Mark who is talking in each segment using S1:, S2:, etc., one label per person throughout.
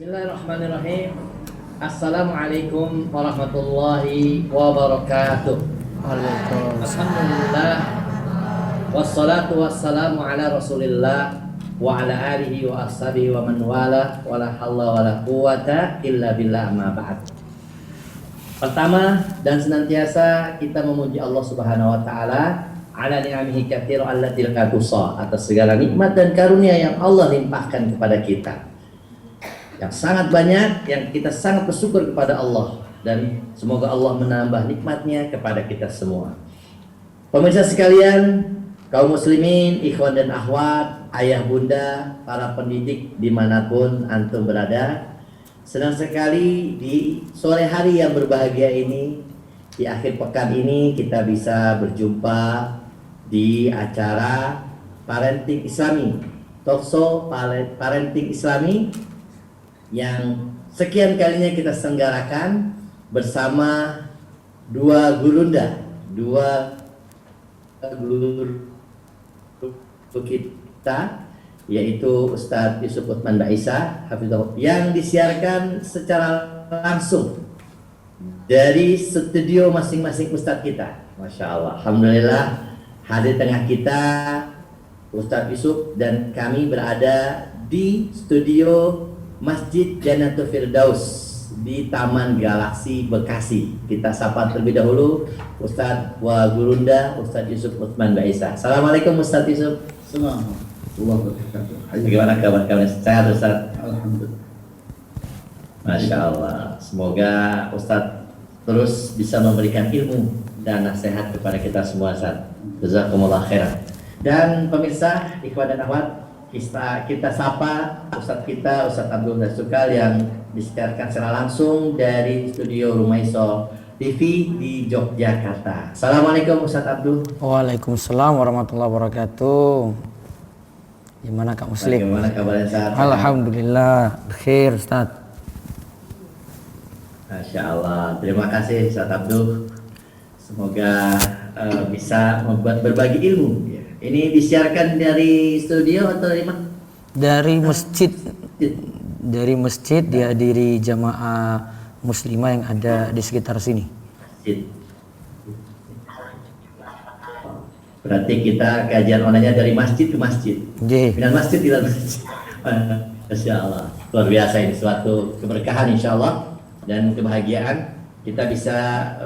S1: Bismillahirrahmanirrahim. Assalamualaikum warahmatullahi wabarakatuh. Alhamdulillah. Wassalatu wassalamu ala rasulillah wa ala alihi wa ashabihi wa man wala wa la hawla wa la quwata illa billah amma ba'd. Pertama dan senantiasa kita memuji Allah Subhanahu wa taala ala ni'amihi katsira allati la tuhsa, atas segala nikmat dan karunia yang Allah limpahkan kepada kita. Yang sangat banyak, yang kita sangat bersyukur kepada Allah, dan semoga Allah menambah nikmatnya kepada kita semua. Pemirsa sekalian, kaum muslimin, ikhwan dan akhwat, ayah bunda, para pendidik dimanapun antum berada, senang sekali di sore hari yang berbahagia ini, di akhir pekan ini kita bisa berjumpa di acara Parenting Islami, Talkshow Parenting Islami yang sekian kalinya kita selenggarakan bersama dua gurunda kita, yaitu Ustadz Yusuf Utsman Baisa Hafizahullah, yang disiarkan secara langsung dari studio masing-masing Ustadz kita. Masya Allah, Alhamdulillah, hadir tengah kita Ustadz Yusuf dan kami berada di studio Masjid Jannatul Firdaus di Taman Galaksi Bekasi. Kita sapa terlebih dahulu Ustadz wa Gurunda Ustadz Yusuf Utsman Baisa. Assalamualaikum Ustadz Yusuf.
S2: Assalamualaikum warahmatullahi wabarakatuh.
S1: Bagaimana kabar kalian? Sehat Ustadz?
S2: Alhamdulillah.
S1: Masya Allah. Semoga Ustadz terus bisa memberikan ilmu dan nasihat kepada kita semua, Ustadz. Jazakumullah khairan. Dan pemirsa, ikhwan dan akhwat, kita sapa Ustadz kita, Ustadz Abdul Dasukal, yang disiarkan secara langsung dari studio Rumaiso TV di Yogyakarta. Assalamualaikum Ustadz Abdul.
S3: Waalaikumsalam warahmatullahi wabarakatuh. Gimana Kak Muslim?
S1: Bagaimana kabarnya saat?
S3: Alhamdulillah, khair Ustadz.
S1: Masya Allah, terima kasih Ustadz Abdul. Semoga bisa membuat berbagi ilmu. Ini disiarkan dari studio atau dari mana?
S3: Dari masjid. Dari masjid dihadiri jamaah muslimah yang ada di sekitar sini.
S1: Masjid. Berarti kita kajian onlinenya dari masjid ke masjid. Dari masjid ila masjid. Masya Allah, luar biasa, ini suatu keberkahan insya Allah dan kebahagiaan. Kita bisa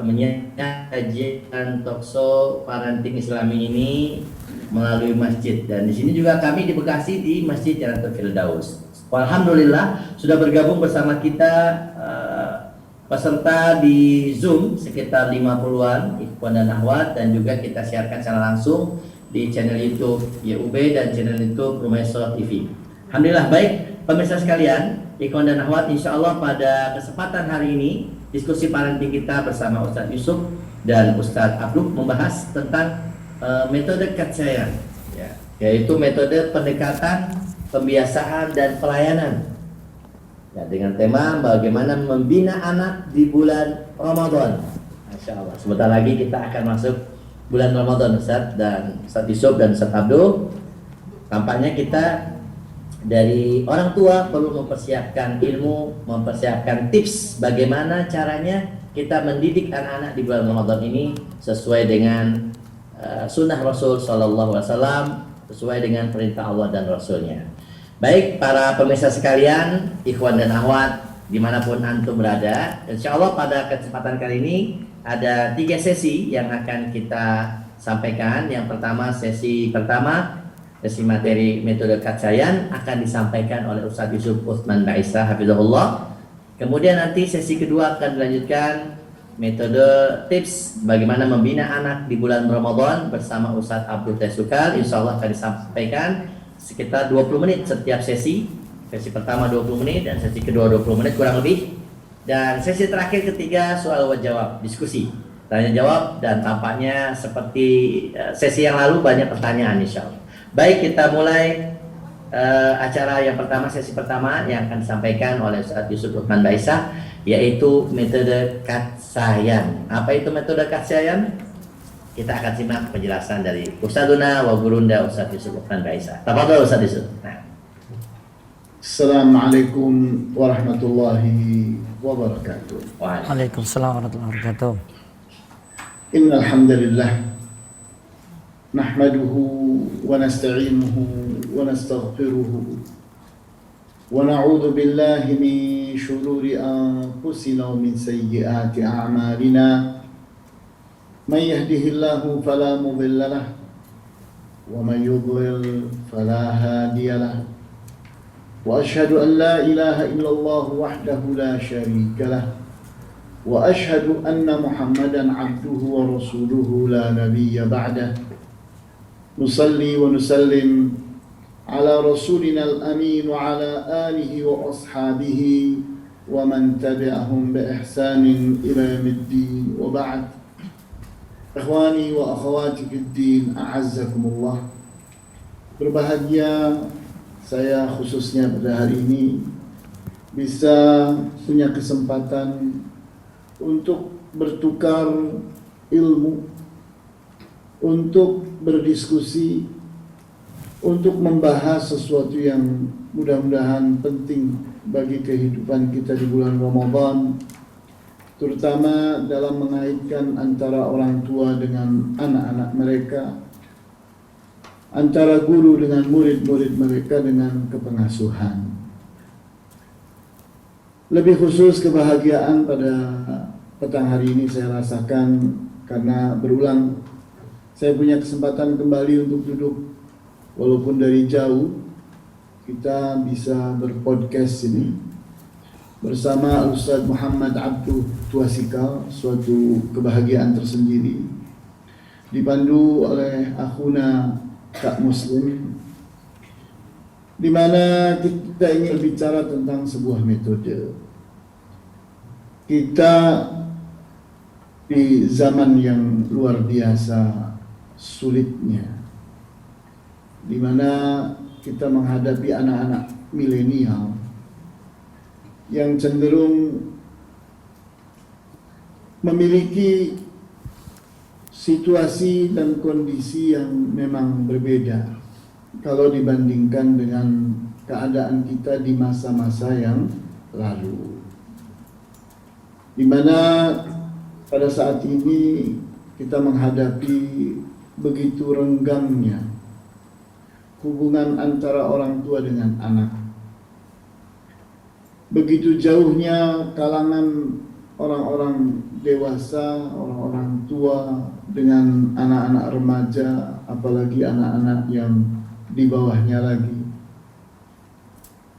S1: menyiarkan kajian talkshow Parenting Islami ini melalui masjid, dan di sini juga kami di Bekasi di Masjid Jannatul Firdaus. Alhamdulillah sudah bergabung bersama kita peserta di Zoom sekitar 50-an ikhwan dan akhwat, dan juga kita siarkan secara langsung di channel YouTube YUB dan channel YouTube Rumaiso TV. Alhamdulillah. Baik pemirsa sekalian, ikhwan dan akhwat, insya Allah pada kesempatan hari ini diskusi parenting kita bersama Ustadz Yusuf dan Ustadz Abdul membahas tentang metode katsayaan, yaitu metode pendekatan, pembiasaan dan pelayanan, dengan tema bagaimana membina anak di bulan Ramadan. Masya Allah, sebentar lagi kita akan masuk bulan Ramadan, Ustadz dan Ustadz Yusuf dan Ustadz Abdul. Tampaknya kita dari orang tua perlu mempersiapkan ilmu, mempersiapkan tips bagaimana caranya kita mendidik anak-anak di bulan Ramadan ini sesuai dengan sunnah Rasul Sallallahu Alaihi Wasallam, sesuai dengan perintah Allah dan Rasulnya. Baik para pemirsa sekalian, ikhwan dan akhwat dimanapun antum berada, insya Allah pada kesempatan kali ini ada 3 sesi yang akan kita sampaikan. Yang pertama, sesi materi metode katsayaan akan disampaikan oleh Ustadz Yusuf Utsman Baisa Hafizahullah. Kemudian nanti sesi kedua akan dilanjutkan metode tips bagaimana membina anak di bulan Ramadan bersama Ustadz Abdul Dasukal. Insya Allah akan disampaikan sekitar 20 menit setiap sesi. Sesi pertama 20 menit dan sesi kedua 20 menit kurang lebih. Dan sesi terakhir ketiga soal jawab, diskusi, tanya jawab, dan tampaknya seperti sesi yang lalu banyak pertanyaan insya Allah. Baik, kita mulai acara yang pertama, sesi pertama yang akan disampaikan oleh Ustadz Yusuf Utsman Baisa, yaitu metode katsayaan. Apa itu metode katsayaan? Kita akan simak penjelasan dari Ustadzuna wa Gurunda Ustadz Yusuf Utsman Baisa. Tafadhol Ustadz Yusuf. Nah.
S2: Assalamualaikum warahmatullahi wabarakatuh.
S3: Waalaikumsalam warahmatullahi wabarakatuh.
S2: Innal hamdalillah nahmaduhu wa nasta'inuhu wa nastaghfiruhu wa na'udzu billahi min shururi anfusina wa min sayyiati a'malina. May yahdihillahu fala mudilla lahu wa may yudlil fala hadiya lahu. وأشهد أن لا إله إلا الله وحده لا شريك له وأشهد أن محمدا عبده ورسوله لا نبي بعده نصلي ونسلم على رسولنا الأمين وعلى آله وأصحابه ومن تبعهم بإحسان إلى يوم الدين وبعد. إخواني وأخواتي في الدين أعزكم الله. Berbahagia saya khususnya pada hari ini bisa punya kesempatan untuk bertukar ilmu, untuk berdiskusi, untuk membahas sesuatu yang mudah-mudahan penting bagi kehidupan kita di bulan Ramadan, terutama dalam mengaitkan antara orang tua dengan anak-anak mereka, antara guru dengan murid-murid mereka dengan kepengasuhan. Lebih khusus kebahagiaan pada petang hari ini saya rasakan karena berulang saya punya kesempatan kembali untuk duduk walaupun dari jauh. Kita bisa berpodcast ini bersama Ustaz Muhammad Abduh Tuasikal, suatu kebahagiaan tersendiri, dipandu oleh akhuna Kak Muslim, di mana kita ingin berbicara tentang sebuah metode. Kita di zaman yang luar biasa sulitnya, di mana kita menghadapi anak-anak milenial yang cenderung memiliki situasi dan kondisi yang memang berbeda kalau dibandingkan dengan keadaan kita di masa-masa yang lalu, di mana pada saat ini kita menghadapi begitu renggangnya hubungan antara orang tua dengan anak, begitu jauhnya kalangan orang-orang dewasa, orang-orang tua dengan anak-anak remaja, apalagi anak-anak yang di bawahnya lagi.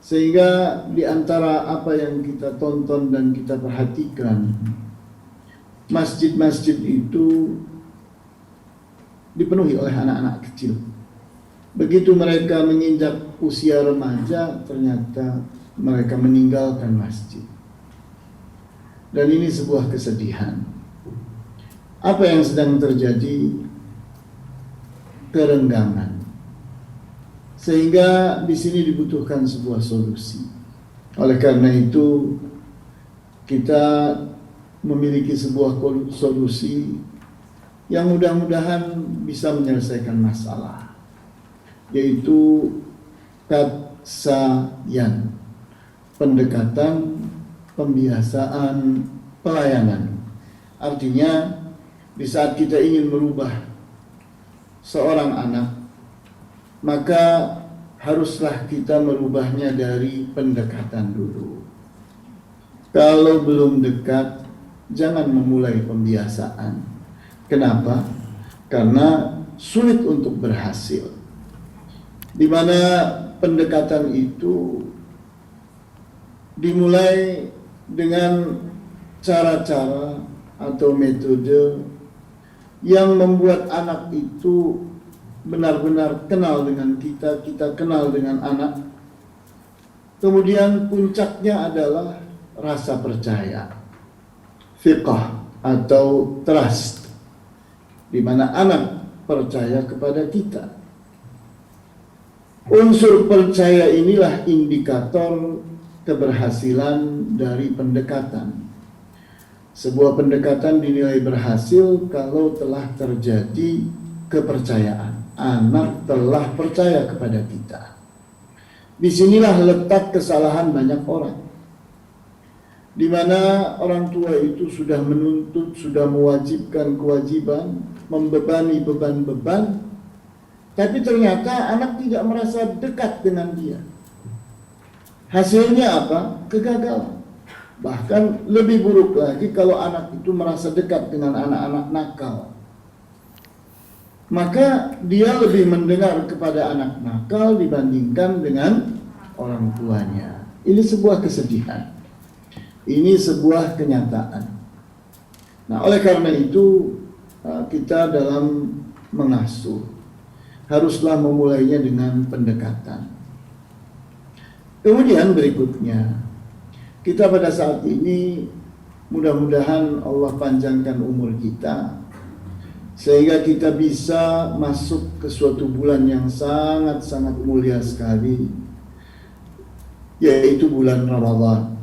S2: Sehingga di antara apa yang kita tonton dan kita perhatikan, masjid-masjid itu dipenuhi oleh anak-anak kecil. Begitu mereka menginjak usia remaja, ternyata mereka meninggalkan masjid. Dan ini sebuah kesedihan. Apa yang sedang terjadi? Kerenggangan. Sehingga di sini dibutuhkan sebuah solusi. Oleh karena itu, kita memiliki sebuah solusi yang mudah-mudahan bisa menyelesaikan masalah, yaitu katsayan, pendekatan, pembiasaan, pelayanan. Artinya di saat kita ingin merubah seorang anak, maka haruslah kita merubahnya dari pendekatan dulu. Kalau belum dekat, jangan memulai pembiasaan. Kenapa? Karena sulit untuk berhasil. Di mana pendekatan itu dimulai dengan cara-cara atau metode yang membuat anak itu benar-benar kenal dengan kita, kita kenal dengan anak. Kemudian puncaknya adalah rasa percaya, fiqah atau trust, di mana anak percaya kepada kita. Unsur percaya inilah indikator keberhasilan dari pendekatan. Sebuah pendekatan dinilai berhasil kalau telah terjadi kepercayaan. Anak telah percaya kepada kita. Disinilah letak kesalahan banyak orang, di mana orang tua itu sudah menuntut, sudah mewajibkan kewajiban, membebani beban-beban, tapi ternyata anak tidak merasa dekat dengan dia. Hasilnya apa? Kegagalan. Bahkan lebih buruk lagi kalau anak itu merasa dekat dengan anak-anak nakal. Maka dia lebih mendengar kepada anak nakal dibandingkan dengan orang tuanya. Ini sebuah kesedihan. Ini sebuah kenyataan. Nah, oleh karena itu kita dalam mengasuh haruslah memulainya dengan pendekatan. Kemudian berikutnya, kita pada saat ini mudah-mudahan Allah panjangkan umur kita sehingga kita bisa masuk ke suatu bulan yang sangat-sangat mulia sekali, yaitu bulan Ramadan,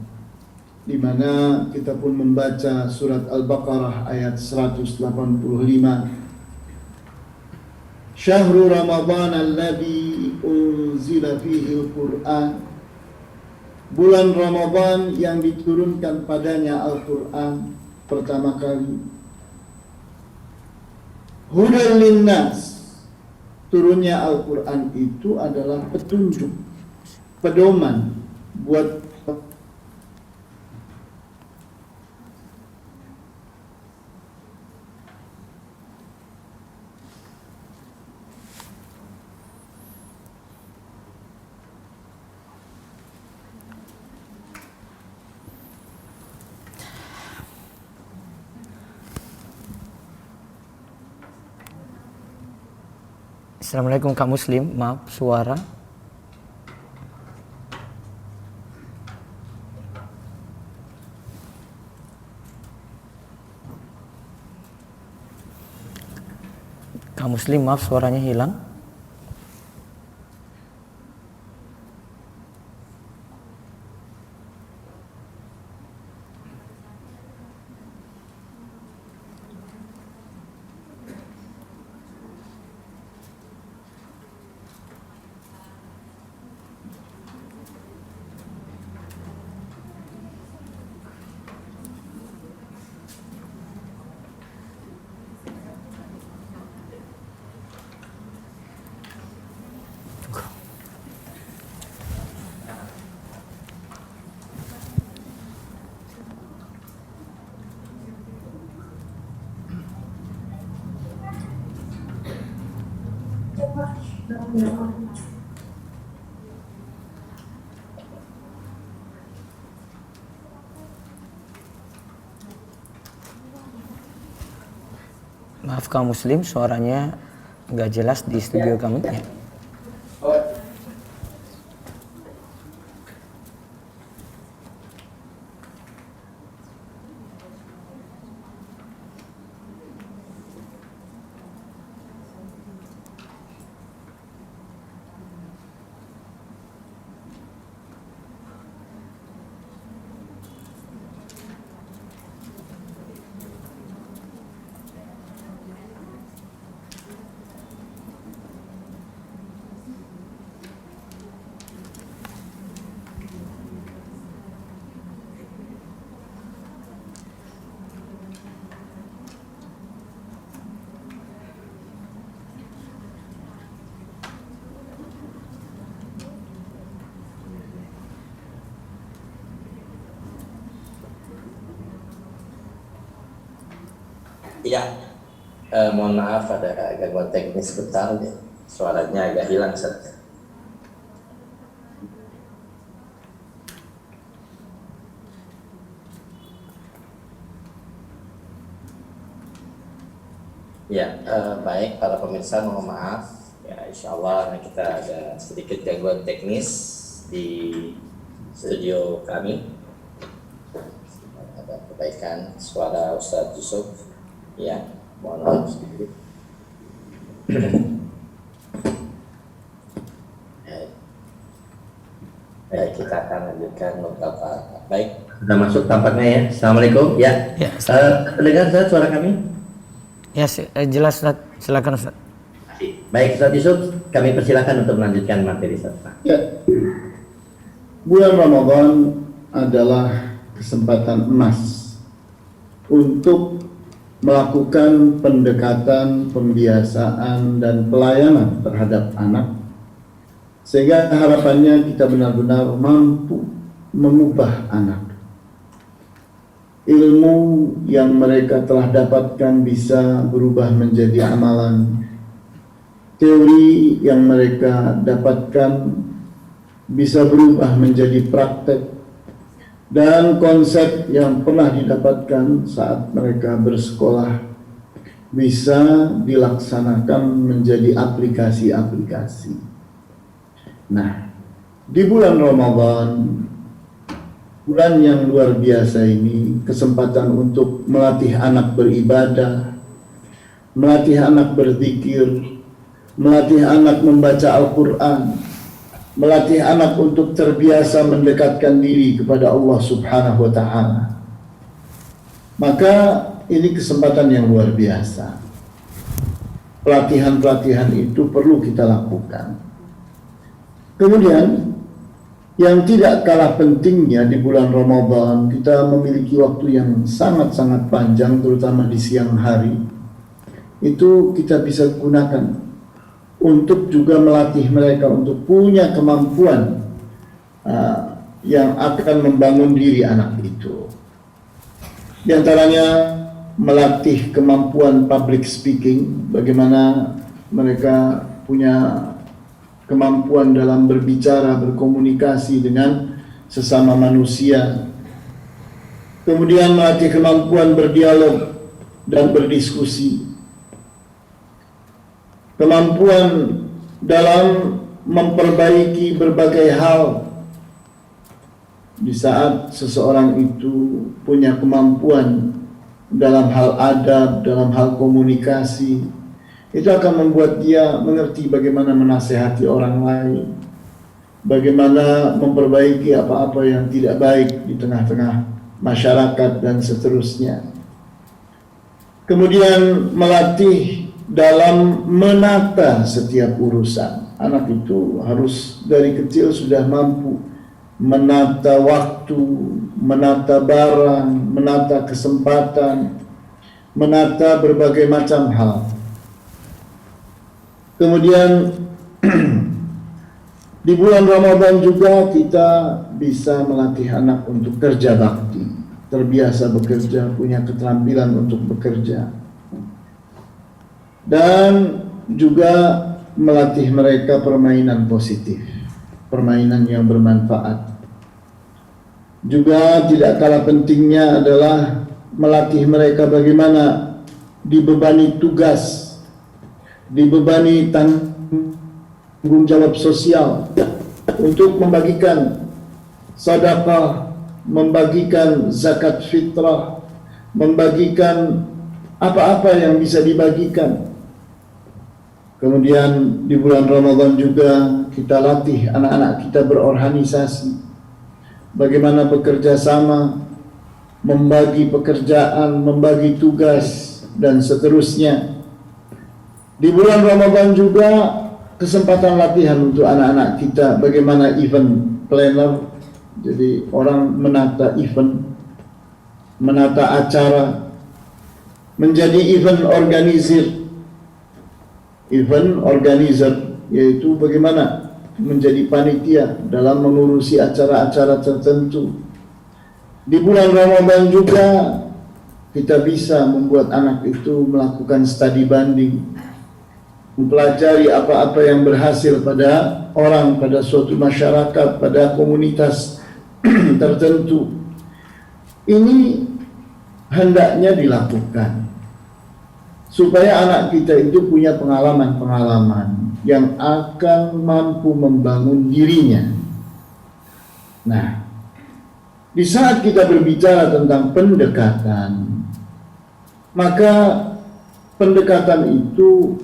S2: di mana kita pun membaca surat Al-Baqarah ayat 185. Syahrul Ramadan alladzi unzila fihi al-Qur'an. Bulan Ramadan yang diturunkan padanya Al-Quran pertama kali. Hudan linnas. Turunnya Al-Quran itu adalah petunjuk, pedoman buat
S3: Assalamualaikum Kak Muslim, maaf suara. Kak Muslim, maaf suaranya hilang. Maaf Kak Muslim, suaranya nggak jelas di studio kami. Ya.
S4: Iya, mohon maaf ada gangguan teknis sebentar, ya. Suaranya agak hilang Ustaz. Ya, baik para pemirsa, mohon maaf. Ya, insya Allah kita ada sedikit gangguan teknis di studio kami. Ada perbaikan suara Ustaz Yusuf. Ya, mohon maaf sedikit. Baik, kita akan lanjutkan beberapa. Baik,
S1: Sudah masuk tampaknya ya. Assalamualaikum. Ya.
S3: Ya,
S1: Terdengar Ustaz suara kami?
S3: Ya jelas Ustaz. Silakan Ustaz.
S1: Baik Ustaz Yusuf, kami persilakan untuk melanjutkan materi Ustaz.
S2: ya, bulan Ramadan adalah kesempatan emas untuk melakukan pendekatan, pembiasaan, dan pelayanan terhadap anak, sehingga harapannya kita benar-benar mampu mengubah anak. Ilmu yang mereka telah dapatkan bisa berubah menjadi amalan. Teori yang mereka dapatkan bisa berubah menjadi praktek. Dan konsep yang pernah didapatkan saat mereka bersekolah bisa dilaksanakan menjadi aplikasi-aplikasi. Nah, di bulan Ramadan, bulan yang luar biasa ini, kesempatan untuk melatih anak beribadah, melatih anak berzikir, melatih anak membaca Al-Quran, melatih anak untuk terbiasa mendekatkan diri kepada Allah Subhanahu wa Ta'ala. Maka ini kesempatan yang luar biasa. Pelatihan-pelatihan itu perlu kita lakukan. Kemudian yang tidak kalah pentingnya di bulan Ramadan, kita memiliki waktu yang sangat-sangat panjang, terutama di siang hari. Itu kita bisa gunakan untuk juga melatih mereka untuk punya kemampuan yang akan membangun diri anak itu. Di antaranya melatih kemampuan public speaking, bagaimana mereka punya kemampuan dalam berbicara, berkomunikasi dengan sesama manusia. Kemudian melatih kemampuan berdialog dan berdiskusi. Kemampuan dalam memperbaiki berbagai hal. Di saat seseorang itu punya kemampuan dalam hal adab, dalam hal komunikasi, itu akan membuat dia mengerti bagaimana menasehati orang lain, bagaimana memperbaiki apa-apa yang tidak baik di tengah-tengah masyarakat dan seterusnya. Kemudian melatih dalam menata setiap urusan. Anak itu harus dari kecil sudah mampu menata waktu, menata barang, menata kesempatan, menata berbagai macam hal. Kemudian di bulan Ramadan juga kita bisa melatih anak untuk kerja bakti, terbiasa bekerja, punya keterampilan untuk bekerja. Dan juga melatih mereka permainan positif, permainan yang bermanfaat. Juga tidak kalah pentingnya adalah melatih mereka bagaimana dibebani tugas, dibebani tanggung jawab sosial untuk membagikan sedekah, membagikan zakat fitrah, membagikan apa-apa yang bisa dibagikan. Kemudian di bulan Ramadan juga kita latih anak-anak kita berorganisasi, bagaimana bekerja sama, membagi pekerjaan, membagi tugas, dan seterusnya. Di bulan Ramadan juga kesempatan latihan untuk anak-anak kita bagaimana event planner, jadi orang menata event, menata acara, menjadi event organizer, yaitu bagaimana menjadi panitia dalam mengurusi acara-acara tertentu. Di bulan Ramadan juga kita bisa membuat anak itu melakukan studi banding, mempelajari apa-apa yang berhasil pada orang, pada suatu masyarakat, pada komunitas tertentu. Ini hendaknya dilakukan supaya anak kita itu punya pengalaman-pengalaman yang akan mampu membangun dirinya. Nah, di saat kita berbicara tentang pendekatan, maka pendekatan itu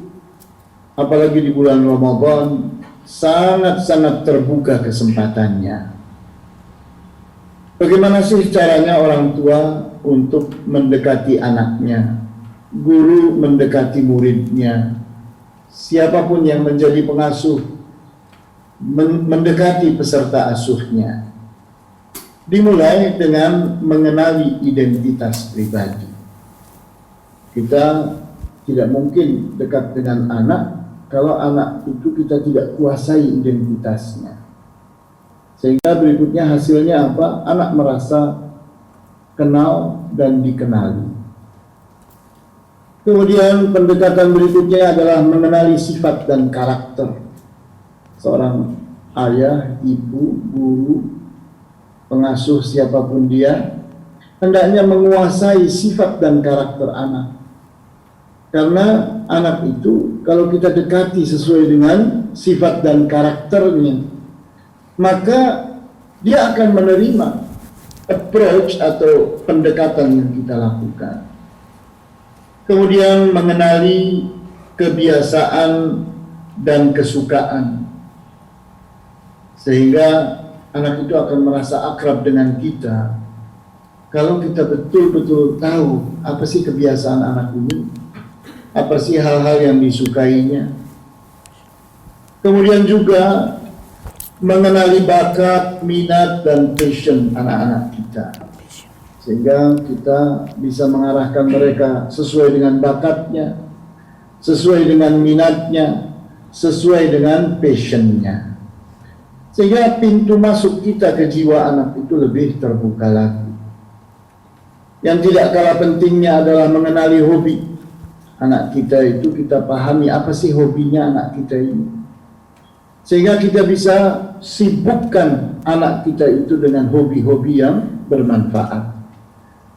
S2: apalagi di bulan Ramadan sangat-sangat terbuka kesempatannya. Bagaimana sih caranya orang tua untuk mendekati anaknya, guru mendekati muridnya, siapapun yang menjadi pengasuh mendekati peserta asuhnya. dimulai dengan mengenali identitas pribadi. Kita tidak mungkin dekat dengan anak kalau anak itu kita tidak kuasai identitasnya. Sehingga berikutnya hasilnya apa? Anak merasa kenal dan dikenali. Kemudian pendekatan berikutnya adalah mengenali sifat dan karakter seorang ayah, ibu, guru, pengasuh siapapun dia, hendaknya menguasai sifat dan karakter anak. Karena anak itu kalau kita dekati sesuai dengan sifat dan karakternya, maka dia akan menerima approach atau pendekatan yang kita lakukan. Kemudian mengenali kebiasaan dan kesukaan, sehingga anak itu akan merasa akrab dengan kita kalau kita betul-betul tahu apa sih kebiasaan anak ini, apa sih hal-hal yang disukainya. Kemudian juga mengenali bakat, minat, dan passion anak-anak kita, sehingga kita bisa mengarahkan mereka sesuai dengan bakatnya, sesuai dengan minatnya, sesuai dengan passionnya, sehingga pintu masuk kita ke jiwa anak itu lebih terbuka lagi. Yang tidak kalah pentingnya adalah mengenali hobi anak kita itu. Kita pahami apa sih hobinya anak kita ini, sehingga kita bisa sibukkan anak kita itu dengan hobi-hobi yang bermanfaat,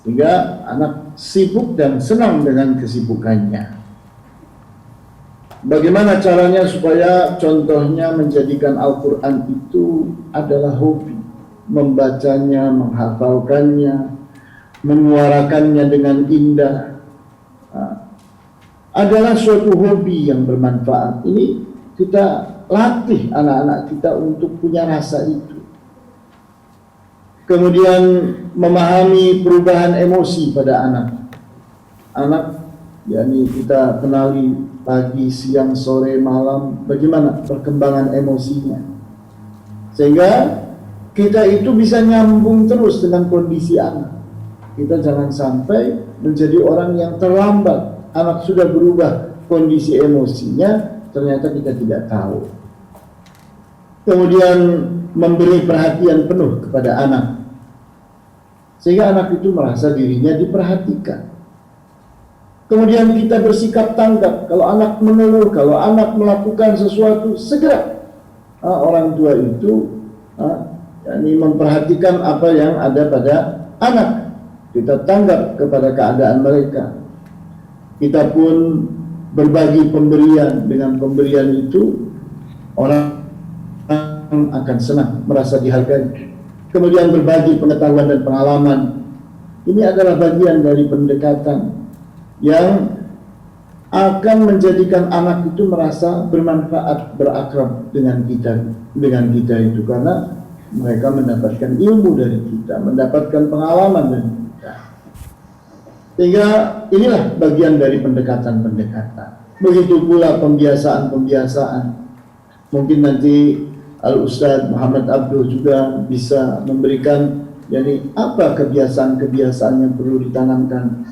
S2: sehingga anak sibuk dan senang dengan kesibukannya. Bagaimana caranya supaya contohnya menjadikan Al-Quran itu adalah hobi, membacanya, menghafalkannya, menyuarakannya dengan indah, adalah suatu hobi yang bermanfaat. Ini kita latih anak-anak kita untuk punya rasa itu. Kemudian memahami perubahan emosi pada anak. Anak, yakni kita kenali pagi, siang, sore, malam, bagaimana perkembangan emosinya, sehingga kita itu bisa nyambung terus dengan kondisi anak. Kita jangan sampai menjadi orang yang terlambat. Anak sudah berubah kondisi emosinya, ternyata kita tidak tahu. Kemudian memberi perhatian penuh kepada anak, sehingga anak itu merasa dirinya diperhatikan. Kemudian kita bersikap tanggap. Kalau anak mengeluh, kalau anak melakukan sesuatu, segera orang tua itu yakni memperhatikan apa yang ada pada anak. Kita tanggap kepada keadaan mereka. Kita pun berbagi pemberian. Dengan pemberian itu orang akan senang, merasa dihargai. Kemudian berbagi pengetahuan dan pengalaman. Ini adalah bagian dari pendekatan yang akan menjadikan anak itu merasa bermanfaat, berakrab dengan kita itu, karena mereka mendapatkan ilmu dari kita, mendapatkan pengalaman dari kita. Sehingga inilah bagian dari pendekatan-pendekatan. Begitu pula pembiasaan-pembiasaan. Mungkin nanti Al-Ustadz Muhammad Abdul juga bisa memberikan apa kebiasaan-kebiasaan yang perlu ditanamkan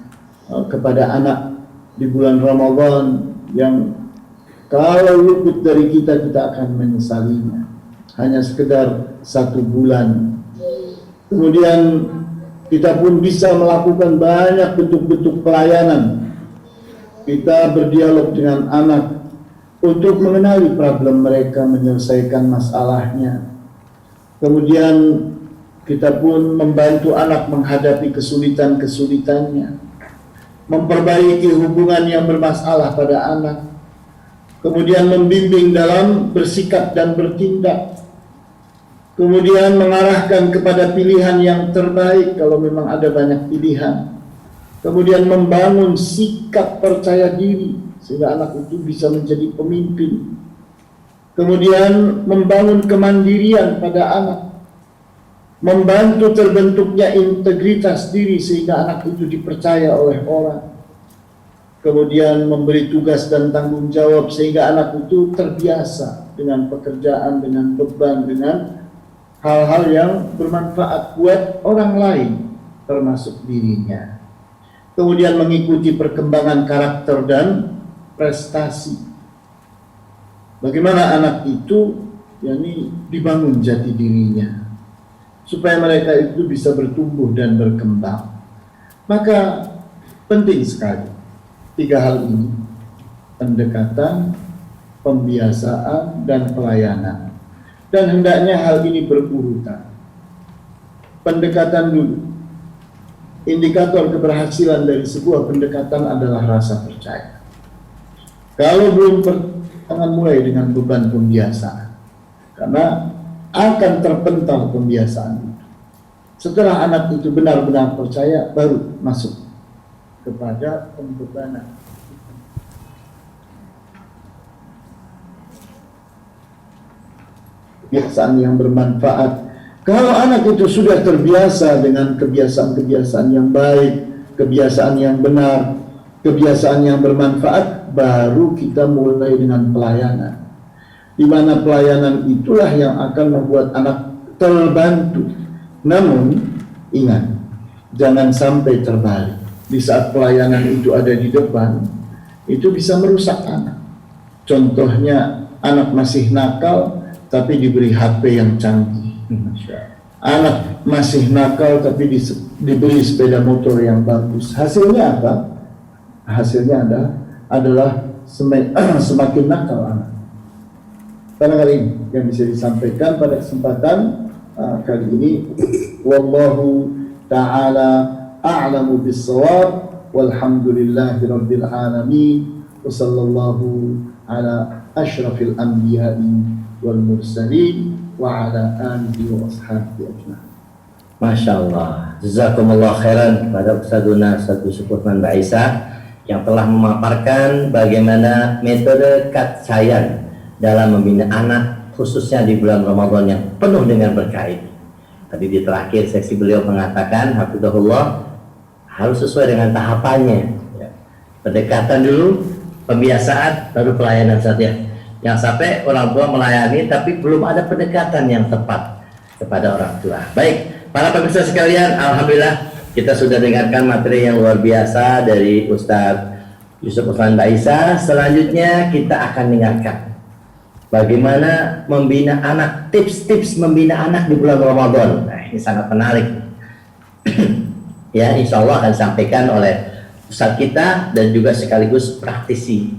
S2: kepada anak di bulan Ramadan, yang kalau luput dari kita akan menyesalinya. Hanya sekedar 1 bulan. Kemudian kita pun bisa melakukan banyak bentuk-bentuk pelayanan. Kita berdialog dengan anak untuk mengenali problem mereka, menyelesaikan masalahnya. Kemudian kita pun membantu anak menghadapi kesulitan-kesulitannya, memperbaiki hubungan yang bermasalah pada anak, kemudian membimbing dalam bersikap dan bertindak, kemudian mengarahkan kepada pilihan yang terbaik kalau memang ada banyak pilihan, kemudian membangun sikap percaya diri sehingga anak itu bisa menjadi pemimpin, kemudian membangun kemandirian pada anak, membantu terbentuknya integritas diri sehingga anak itu dipercaya oleh orang, kemudian memberi tugas dan tanggung jawab sehingga anak itu terbiasa dengan pekerjaan, dengan beban, dengan hal-hal yang bermanfaat buat orang lain, termasuk dirinya. Kemudian mengikuti perkembangan karakter dan prestasi. Bagaimana anak itu yakni dibangun jati dirinya supaya mereka itu bisa bertumbuh dan berkembang. Maka penting sekali 3 hal ini: pendekatan, pembiasaan, dan pelayanan. Dan hendaknya hal ini berurutan. Pendekatan dulu. Indikator keberhasilan dari sebuah pendekatan adalah rasa percaya. Kalau belum jangan mulai dengan beban pembiasaan, karena akan terpental pembiasaan itu. Setelah anak itu benar-benar percaya, baru masuk kepada pembebanan. Kebiasaan yang bermanfaat. Kalau anak itu sudah terbiasa dengan kebiasaan-kebiasaan yang baik, kebiasaan yang benar, kebiasaan yang bermanfaat, baru kita mulai dengan pelayanan. Di mana pelayanan itulah yang akan membuat anak terbantu. Namun, ingat, jangan sampai terbalik. Di saat pelayanan itu ada di depan, itu bisa merusak anak. Contohnya, anak masih nakal, tapi diberi HP yang canggih. Anak masih nakal, tapi diberi sepeda motor yang bagus. Hasilnya apa? Hasilnya adalah semakin nakal anak. Barangkali ini yang bisa disampaikan pada kesempatan kali ini. Wallahu ta'ala a'lamu bis-shawab, walhamdulillahi rabbil alamin, wa sallallahu ala asyrafil anbiya'i wal mursalin wa ala alihi wa ashabihi ajma'in.
S1: Masya Allah, jazakumullah khairan kepada Ustadzuna Ustadz Yusuf Utsman Baisa yang telah memaparkan bagaimana metode Katsayan dalam membina anak, khususnya di bulan Ramadan yang penuh dengan berkah ini. Tadi di terakhir seksi beliau mengatakan, hafizahullah, harus sesuai dengan tahapannya. Pendekatan dulu, pembiasaan, baru pelayanan saja. Yang sampai orang tua melayani tapi belum ada pendekatan yang tepat kepada orang tua. Baik, para pemirsa sekalian, alhamdulillah kita sudah dengarkan materi yang luar biasa dari Ustadz Yusuf Utsman Baisa. Selanjutnya kita akan dengarkan bagaimana membina anak, tips-tips membina anak di bulan Ramadan. Nah, ini sangat menarik. Ya, insya Allah akan disampaikan oleh Ustadz kita dan juga sekaligus praktisi.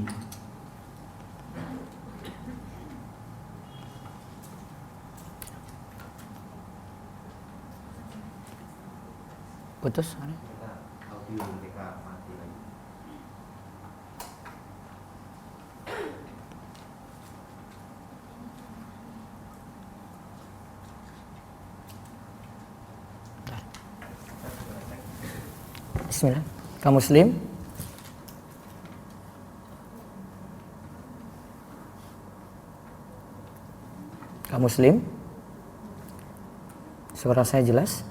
S3: Putus. Bismillah. Kaum muslim. Kaum muslim. Suara saya jelas?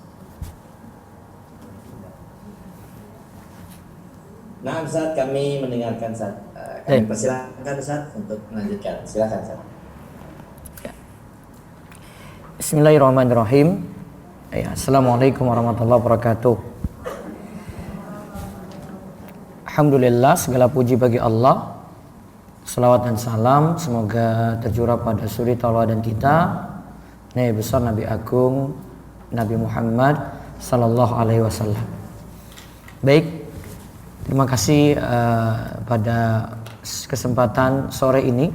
S1: Nah, Ustaz, kami mendengarkan Ustaz. Kami persilakan Ustaz untuk melanjutkan. Silakan Ustaz.
S3: Bismillahirrahmanirrahim. Ya, Assalamualaikum warahmatullahi wabarakatuh. Alhamdulillah, segala puji bagi Allah. Salawat dan salam semoga tercurah pada suri tauladan kita, Nabi besar, Nabi agung, Nabi Muhammad sallallahu alaihi wasallam. Baik, terima kasih pada kesempatan sore ini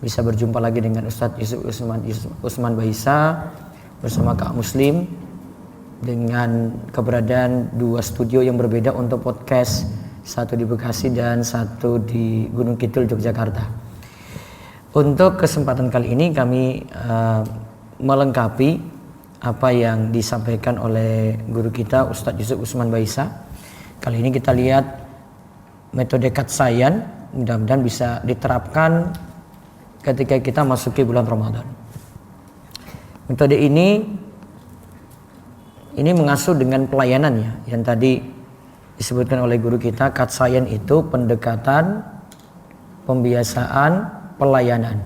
S3: bisa berjumpa lagi dengan Ustadz Yusuf Utsman Baisa bersama Kak Muslim dengan keberadaan 2 studio yang berbeda untuk podcast, satu di Bekasi dan satu di Gunung Kidul, Yogyakarta. Untuk kesempatan kali ini kami melengkapi apa yang disampaikan oleh guru kita Ustadz Yusuf Utsman Baisa. Kali ini kita lihat metode Katsayan, mudah-mudahan bisa diterapkan ketika kita masuki bulan Ramadan. Metode ini mengasuh dengan pelayanan ya, yang tadi disebutkan oleh guru kita. Katsayan itu pendekatan, pembiasaan, pelayanan.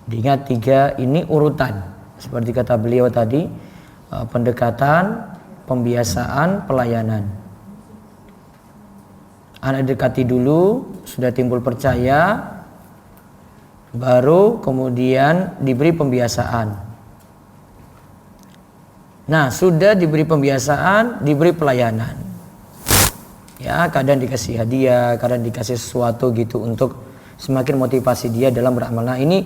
S3: Diingat 3 ini urutan. Seperti kata beliau tadi, pendekatan, pembiasaan, pelayanan. Anak dekati dulu, sudah timbul percaya, baru kemudian diberi pembiasaan. Nah, sudah diberi pembiasaan, diberi pelayanan. Ya, kadang dikasih hadiah, kadang dikasih sesuatu gitu untuk semakin motivasi dia dalam beramal. Nah, ini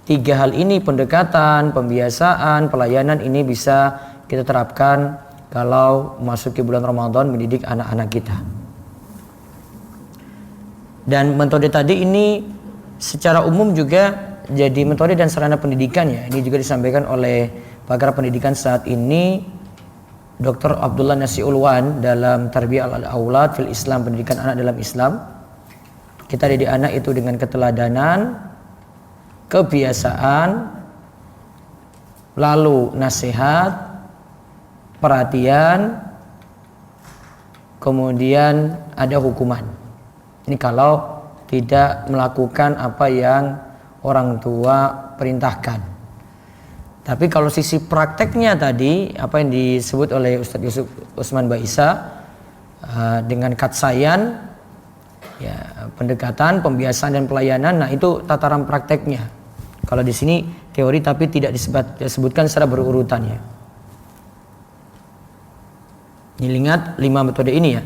S3: 3 hal ini, pendekatan, pembiasaan, pelayanan, ini bisa kita terapkan kalau masuki bulan Ramadan mendidik anak-anak kita. Dan metode tadi ini secara umum juga jadi metode dan sarana pendidikan ya. Ini juga disampaikan oleh pakar pendidikan saat ini, Dr. Abdullah Nasi Ulwan, dalam Tarbiyah al-Aulad fil Islam, pendidikan anak dalam Islam. Kita didik anak itu dengan keteladanan, kebiasaan, lalu nasihat, perhatian, kemudian ada hukuman. Ini kalau tidak melakukan apa yang orang tua perintahkan. Tapi kalau sisi prakteknya tadi, apa yang disebut oleh Ustadz Yusuf Usman Baisa dengan katsayan, ya, pendekatan, pembiasaan dan pelayanan, nah itu tataran prakteknya. Kalau di sini teori tapi tidak disebutkan secara berurutan ya. Ini ingat 5 metode ini ya.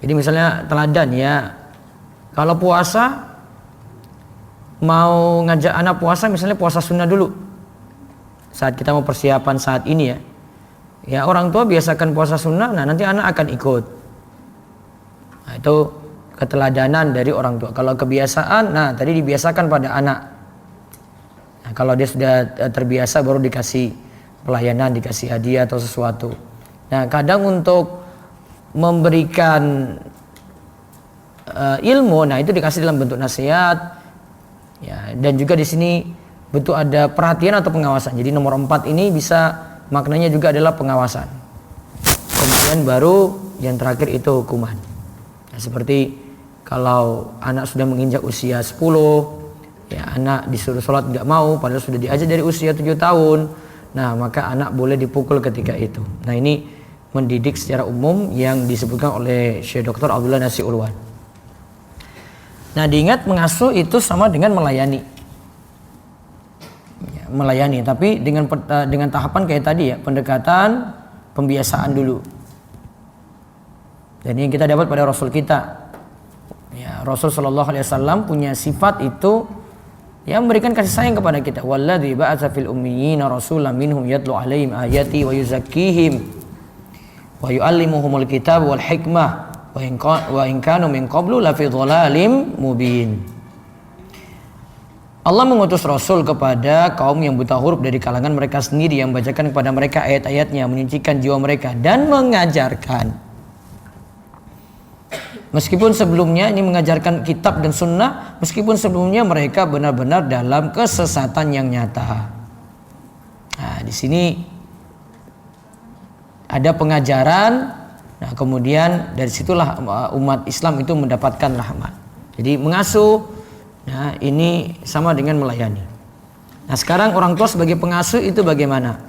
S3: Jadi misalnya teladan ya. Kalau puasa, mau ngajak anak puasa, misalnya puasa sunnah dulu. Saat kita mau persiapan saat ini ya. Ya, orang tua biasakan puasa sunnah, nah nanti anak akan ikut. Nah, itu keteladanan dari orang tua. Kalau kebiasaan, nah tadi dibiasakan pada anak. Nah, kalau dia sudah terbiasa baru dikasih pelayanan, dikasih hadiah atau sesuatu. Nah, kadang untuk memberikan ilmu, nah itu dikasih dalam bentuk nasihat, ya, dan juga di sini bentuk ada perhatian atau pengawasan. Jadi nomor 4 ini bisa maknanya juga adalah pengawasan. Kemudian baru yang terakhir itu hukuman. Nah, seperti kalau anak sudah menginjak usia 10, ya anak disuruh sholat nggak mau, padahal sudah diajar dari usia 7 tahun. Nah, maka anak boleh dipukul ketika itu. Nah, ini mendidik secara umum yang disebutkan oleh Syekh Dr. Abdullah Nasi Ulwan. Nah, diingat mengasuh itu sama dengan melayani. Ya, melayani, tapi dengan tahapan kayak tadi ya, pendekatan, pembiasaan dulu. Dan yang kita dapat pada Rasul kita. Ya, Rasul sallallahu alaihi wasallam punya sifat itu yang memberikan kasih sayang kepada kita. Walladzi ba'atsa fil ummiyina rasulan minhum yatlu alaihim ayati wa yuzakkihim wa yu'allimuhumul kitab wal hikmah wa in kanu min qablu la fi dhalalim mubin. Allah mengutus Rasul kepada kaum yang buta huruf dari kalangan mereka sendiri, yang membacakan kepada mereka ayat-ayatnya, menyucikan jiwa mereka dan mengajarkan. Meskipun sebelumnya ini mengajarkan kitab dan sunnah, meskipun sebelumnya mereka benar-benar dalam kesesatan yang nyata. Nah, di sini ada pengajaran. Nah, kemudian dari situlah umat Islam itu mendapatkan rahmat. Jadi mengasuh, nah ini sama dengan melayani. Nah, sekarang orang tua sebagai pengasuh itu bagaimana?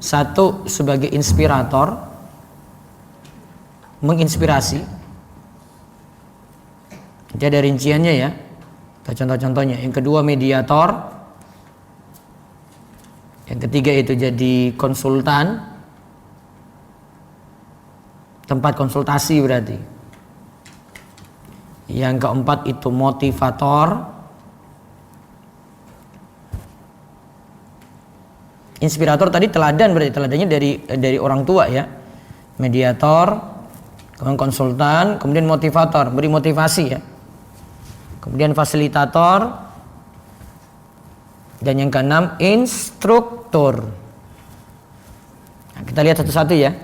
S3: Satu, sebagai inspirator, menginspirasi. Jadi ada rinciannya ya, contoh-contohnya. Yang kedua, mediator. Yang ketiga itu jadi konsultan, tempat konsultasi berarti. Yang keempat itu motivator. Inspirator tadi teladan, berarti teladannya dari orang tua ya. Mediator, kemudian konsultan, kemudian motivator, beri motivasi ya. Kemudian fasilitator, dan yang keenam instruktur. Nah, kita lihat satu-satu ya.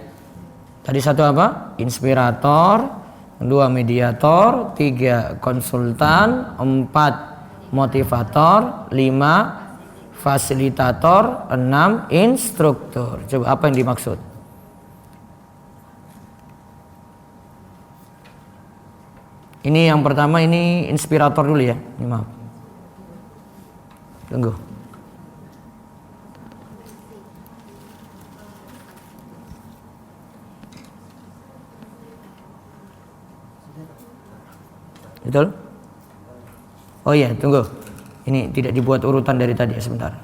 S3: Tadi satu apa? Inspirator, 2 mediator, 3 konsultan, 4 motivator, 5 fasilitator, 6 instruktur. Coba apa yang dimaksud? Ini yang pertama, ini inspirator dulu ya. Ini maaf. Tunggu. Betul? Oh iya, tunggu. Ini tidak dibuat urutan dari tadi, sebentar.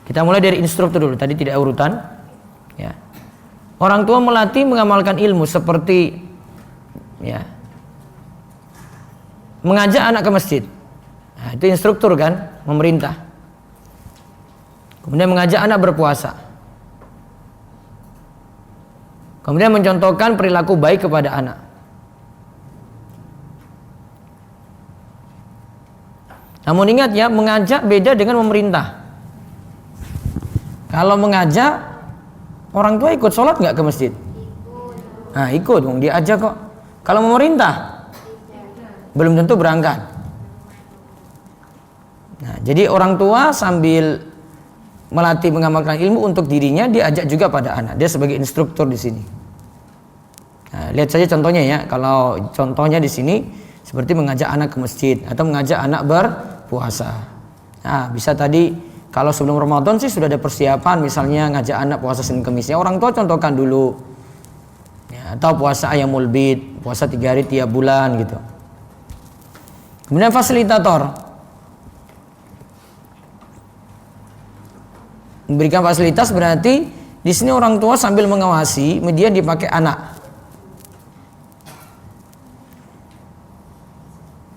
S3: Kita mulai dari instruktur dulu. Tadi tidak urutan. Ya. Orang tua melatih mengamalkan ilmu seperti ya, mengajak anak ke masjid. Nah, itu instruktur kan, pemerintah. Kemudian mengajak anak berpuasa. Kemudian mencontohkan perilaku baik kepada anak. Namun ingat ya, mengajak beda dengan memerintah. Kalau mengajak, orang tua ikut sholat nggak ke masjid? Nah ikut, dia ajak kok. Kalau memerintah, belum tentu berangkat. Nah, jadi orang tua sambil melatih mengamalkan ilmu untuk dirinya, dia ajak juga pada anak. Dia sebagai instruktur di sini. Nah, lihat saja contohnya ya. Kalau contohnya di sini seperti mengajak anak ke masjid atau mengajak anak berpuasa. Nah, bisa tadi kalau sebelum Ramadan sih sudah ada persiapan, misalnya ngajak anak puasa Senin Kemisnya, orang tua contohkan dulu. Ya, atau puasa Ayyamul Bid, puasa 3 hari tiap bulan gitu. Kemudian fasilitator. Memberikan fasilitas berarti di sini orang tua sambil mengawasi media dipakai anak.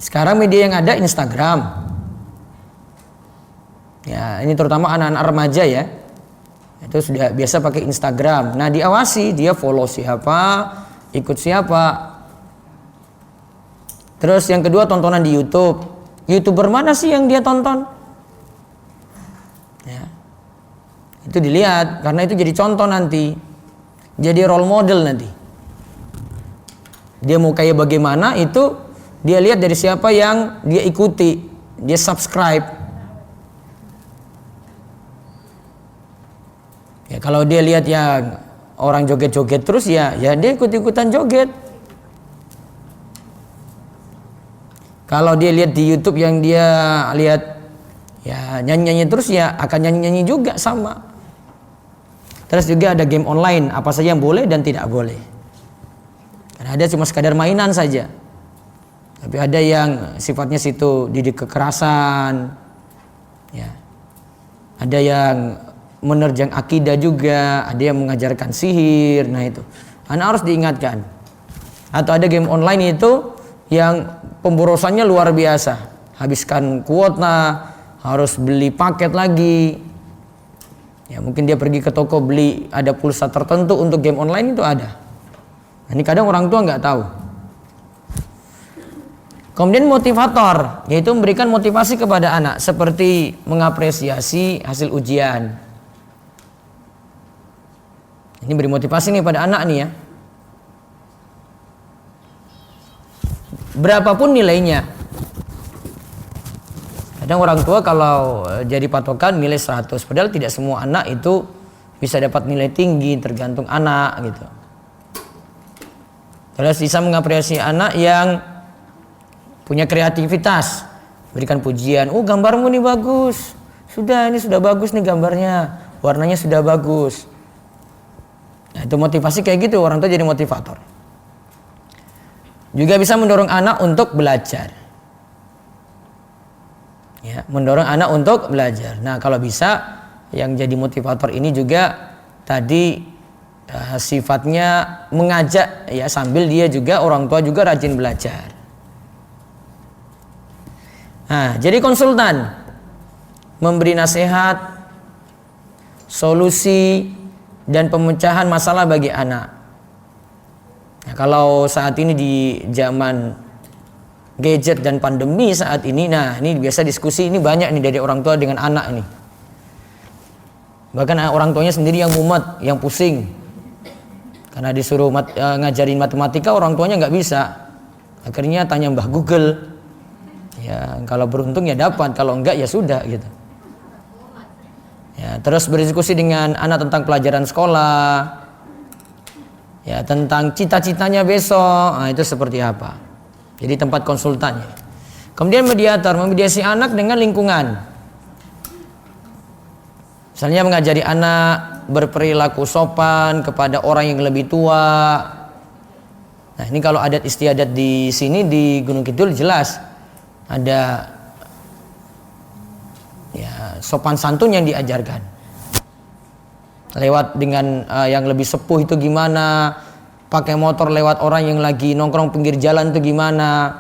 S3: Sekarang media yang ada Instagram. Ya, ini terutama anak-anak remaja ya. Itu sudah biasa pakai Instagram. Nah, diawasi dia follow siapa, ikut siapa. Terus yang kedua tontonan di YouTube. YouTuber mana sih yang dia tonton? Ya. Itu dilihat karena itu jadi contoh nanti. Jadi role model nanti. Dia mau kayak bagaimana itu dia lihat dari siapa yang dia ikuti, dia subscribe. Ya kalau dia lihat yang orang joget-joget terus ya dia ikut-ikutan joget. Kalau dia lihat di YouTube yang dia lihat ya nyanyi-nyanyi terus ya akan nyanyi-nyanyi juga sama. Terus juga ada game online, apa saja yang boleh dan tidak boleh. Karena ada cuma sekadar mainan saja. Tapi ada yang sifatnya situ didik kekerasan, ya. Ada yang menerjang akidah juga, ada yang mengajarkan sihir. Nah itu, anak harus diingatkan. Atau ada game online itu yang pemborosannya luar biasa, habiskan kuota, harus beli paket lagi. Ya mungkin dia pergi ke toko beli ada pulsa tertentu untuk game online itu ada. Nah, ini kadang orang tua nggak tahu. Kemudian motivator, yaitu memberikan motivasi kepada anak seperti mengapresiasi hasil ujian. Ini beri motivasi nih pada anak nih ya. Berapapun nilainya. Kadang orang tua kalau jadi patokan nilai 100, padahal tidak semua anak itu bisa dapat nilai tinggi, tergantung anak gitu. Terus bisa mengapresiasi anak yang punya kreativitas, berikan pujian. Oh gambarmu nih bagus, ini sudah bagus nih gambarnya, warnanya sudah bagus. Nah, itu motivasi kayak gitu, orang tua jadi motivator. Juga bisa mendorong anak untuk belajar. Ya, mendorong anak untuk belajar. Nah kalau bisa yang jadi motivator ini juga tadi sifatnya mengajak ya sambil dia juga orang tua juga rajin belajar. Nah, jadi konsultan memberi nasihat, solusi dan pemecahan masalah bagi anak. Nah, kalau saat ini di zaman gadget dan pandemi saat ini, nah ini biasa diskusi ini banyak nih dari orang tua dengan anak ini. Bahkan orang tuanya sendiri yang mumet, yang pusing. Karena disuruh ngajarin matematika orang tuanya nggak bisa. Akhirnya tanya Mbah Google. Ya, kalau beruntung ya dapat, kalau enggak ya sudah gitu. Ya, terus berdiskusi dengan anak tentang pelajaran sekolah. Ya, tentang cita-citanya besok. Nah, itu seperti apa? Jadi tempat konsultannya. Kemudian mediator, memediasi anak dengan lingkungan. Misalnya mengajari anak berperilaku sopan kepada orang yang lebih tua. Nah, ini kalau adat istiadat di sini di Gunung Kidul jelas ada ya sopan santun yang diajarkan. Lewat dengan yang lebih sepuh itu gimana, pakai motor lewat orang yang lagi nongkrong pinggir jalan itu gimana.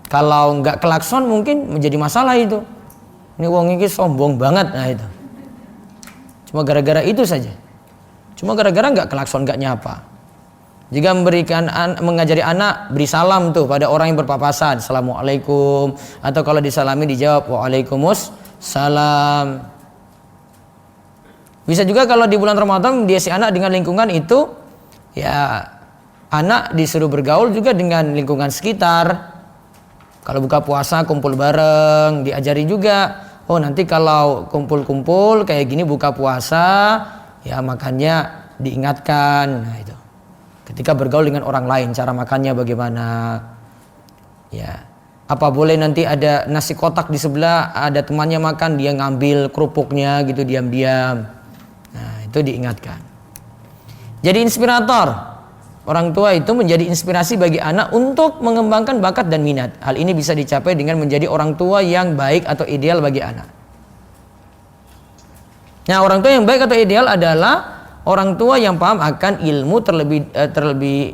S3: Kalau nggak klakson mungkin menjadi masalah itu. Ini wong ini sombong banget, nah itu. Cuma gara-gara itu saja. Cuma gara-gara nggak klakson, nggak nyapa. Jika mengajari anak, beri salam tuh pada orang yang berpapasan, assalamualaikum, atau kalau disalami dijawab waalaikumsalam. Bisa juga kalau di bulan Ramadan dia si anak dengan lingkungan itu, ya anak disuruh bergaul juga dengan lingkungan sekitar. Kalau buka puasa kumpul bareng, diajari juga. Oh nanti kalau kumpul-kumpul kayak gini buka puasa, ya makannya diingatkan. Nah itu. Ketika bergaul dengan orang lain, cara makannya bagaimana? Ya. Apa boleh nanti ada nasi kotak di sebelah, ada temannya makan, dia ngambil kerupuknya gitu diam-diam. Nah itu diingatkan. Jadi inspirator. Orang tua itu menjadi inspirasi bagi anak untuk mengembangkan bakat dan minat. Hal ini bisa dicapai dengan menjadi orang tua yang baik atau ideal bagi anak. Nah, orang tua yang baik atau ideal adalah orang tua yang paham akan ilmu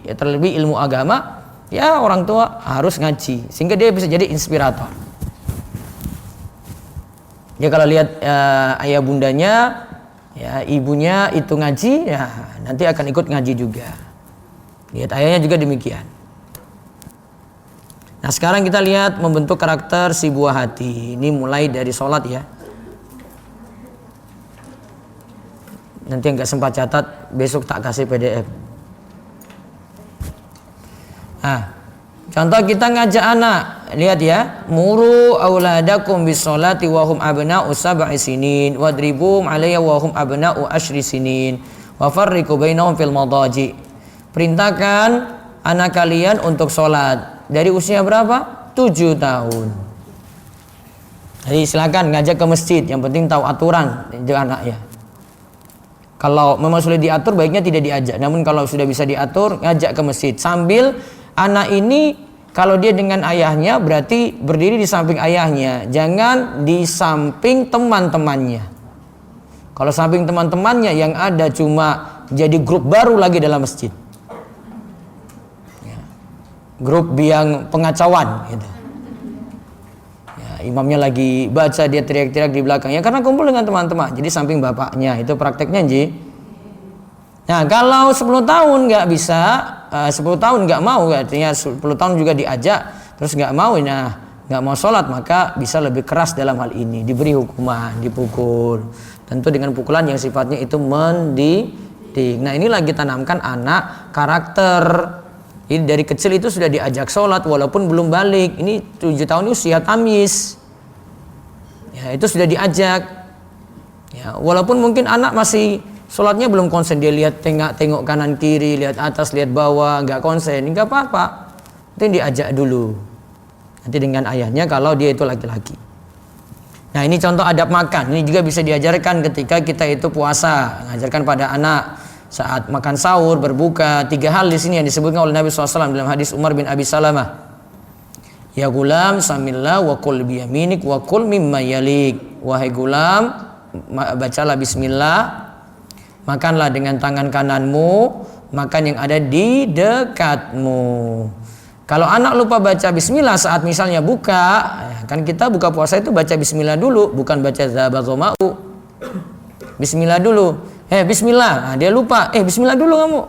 S3: terlebih ilmu agama. Ya, orang tua harus ngaji sehingga dia bisa jadi inspirator. Ya kalau lihat ayah bundanya, ya ibunya itu ngaji, ya nanti akan ikut ngaji juga. Lihat ayahnya juga demikian. Nah sekarang kita lihat membentuk karakter si buah hati. Ini mulai dari sholat ya. Nanti yang gak sempat catat besok tak kasih PDF. Nah, contoh kita ngajak anak. Lihat ya. Muru auladakum bis sholati wa hum abna'u sab'i sinin wadribum 'alayya wa hum abna'u 10 sinin wa farriqu bainahum fil madaji. Perintahkan anak kalian untuk sholat dari usia berapa? 7 tahun. Jadi silakan ngajak ke masjid. Yang penting tahu aturan itu anak ya. Kalau memang sudah diatur baiknya tidak diajak. Namun kalau sudah bisa diatur ngajak ke masjid. Sambil anak ini kalau dia dengan ayahnya berarti berdiri di samping ayahnya. Jangan di samping teman-temannya. Kalau samping teman-temannya yang ada cuma jadi grup baru lagi dalam masjid. Grup yang pengacauan gitu. Ya, imamnya lagi baca dia teriak-teriak di belakangnya karena kumpul dengan teman-teman. Jadi samping bapaknya itu prakteknya Ji. Nah kalau 10 tahun nggak bisa, 10 tahun nggak mau, artinya 10 tahun juga diajak terus nggak mau, nah nggak mau sholat maka bisa lebih keras dalam hal ini, diberi hukuman, dipukul. Tentu dengan pukulan yang sifatnya itu mendidik. Nah ini lagi tanamkan anak karakter. Ini dari kecil itu sudah diajak sholat walaupun belum balik. Ini 7 tahun usia tamyiz. Ya, itu sudah diajak. Ya, walaupun mungkin anak masih sholatnya belum konsen, dia lihat tengok kanan kiri, lihat atas, lihat bawah, nggak konsen, nggak apa-apa. Itu diajak dulu. Nanti dengan ayahnya kalau dia itu laki-laki. Nah ini contoh adab makan. Ini juga bisa diajarkan ketika kita itu puasa. Mengajarkan pada anak. Saat makan sahur, berbuka, 3 hal di sini yang disebutkan oleh Nabi SAW dalam hadis Umar bin Abi Salamah. Ya gulam, samillah wa kul biyaminik wa kul mimma yalik. Wahai gulam, bacalah bismillah, makanlah dengan tangan kananmu, makan yang ada di dekatmu. Kalau anak lupa baca bismillah saat misalnya buka, kan kita buka puasa itu baca bismillah dulu, bukan baca zabazoma'u. Bismillah dulu. Bismillah, nah, dia lupa. Bismillah dulu kamu.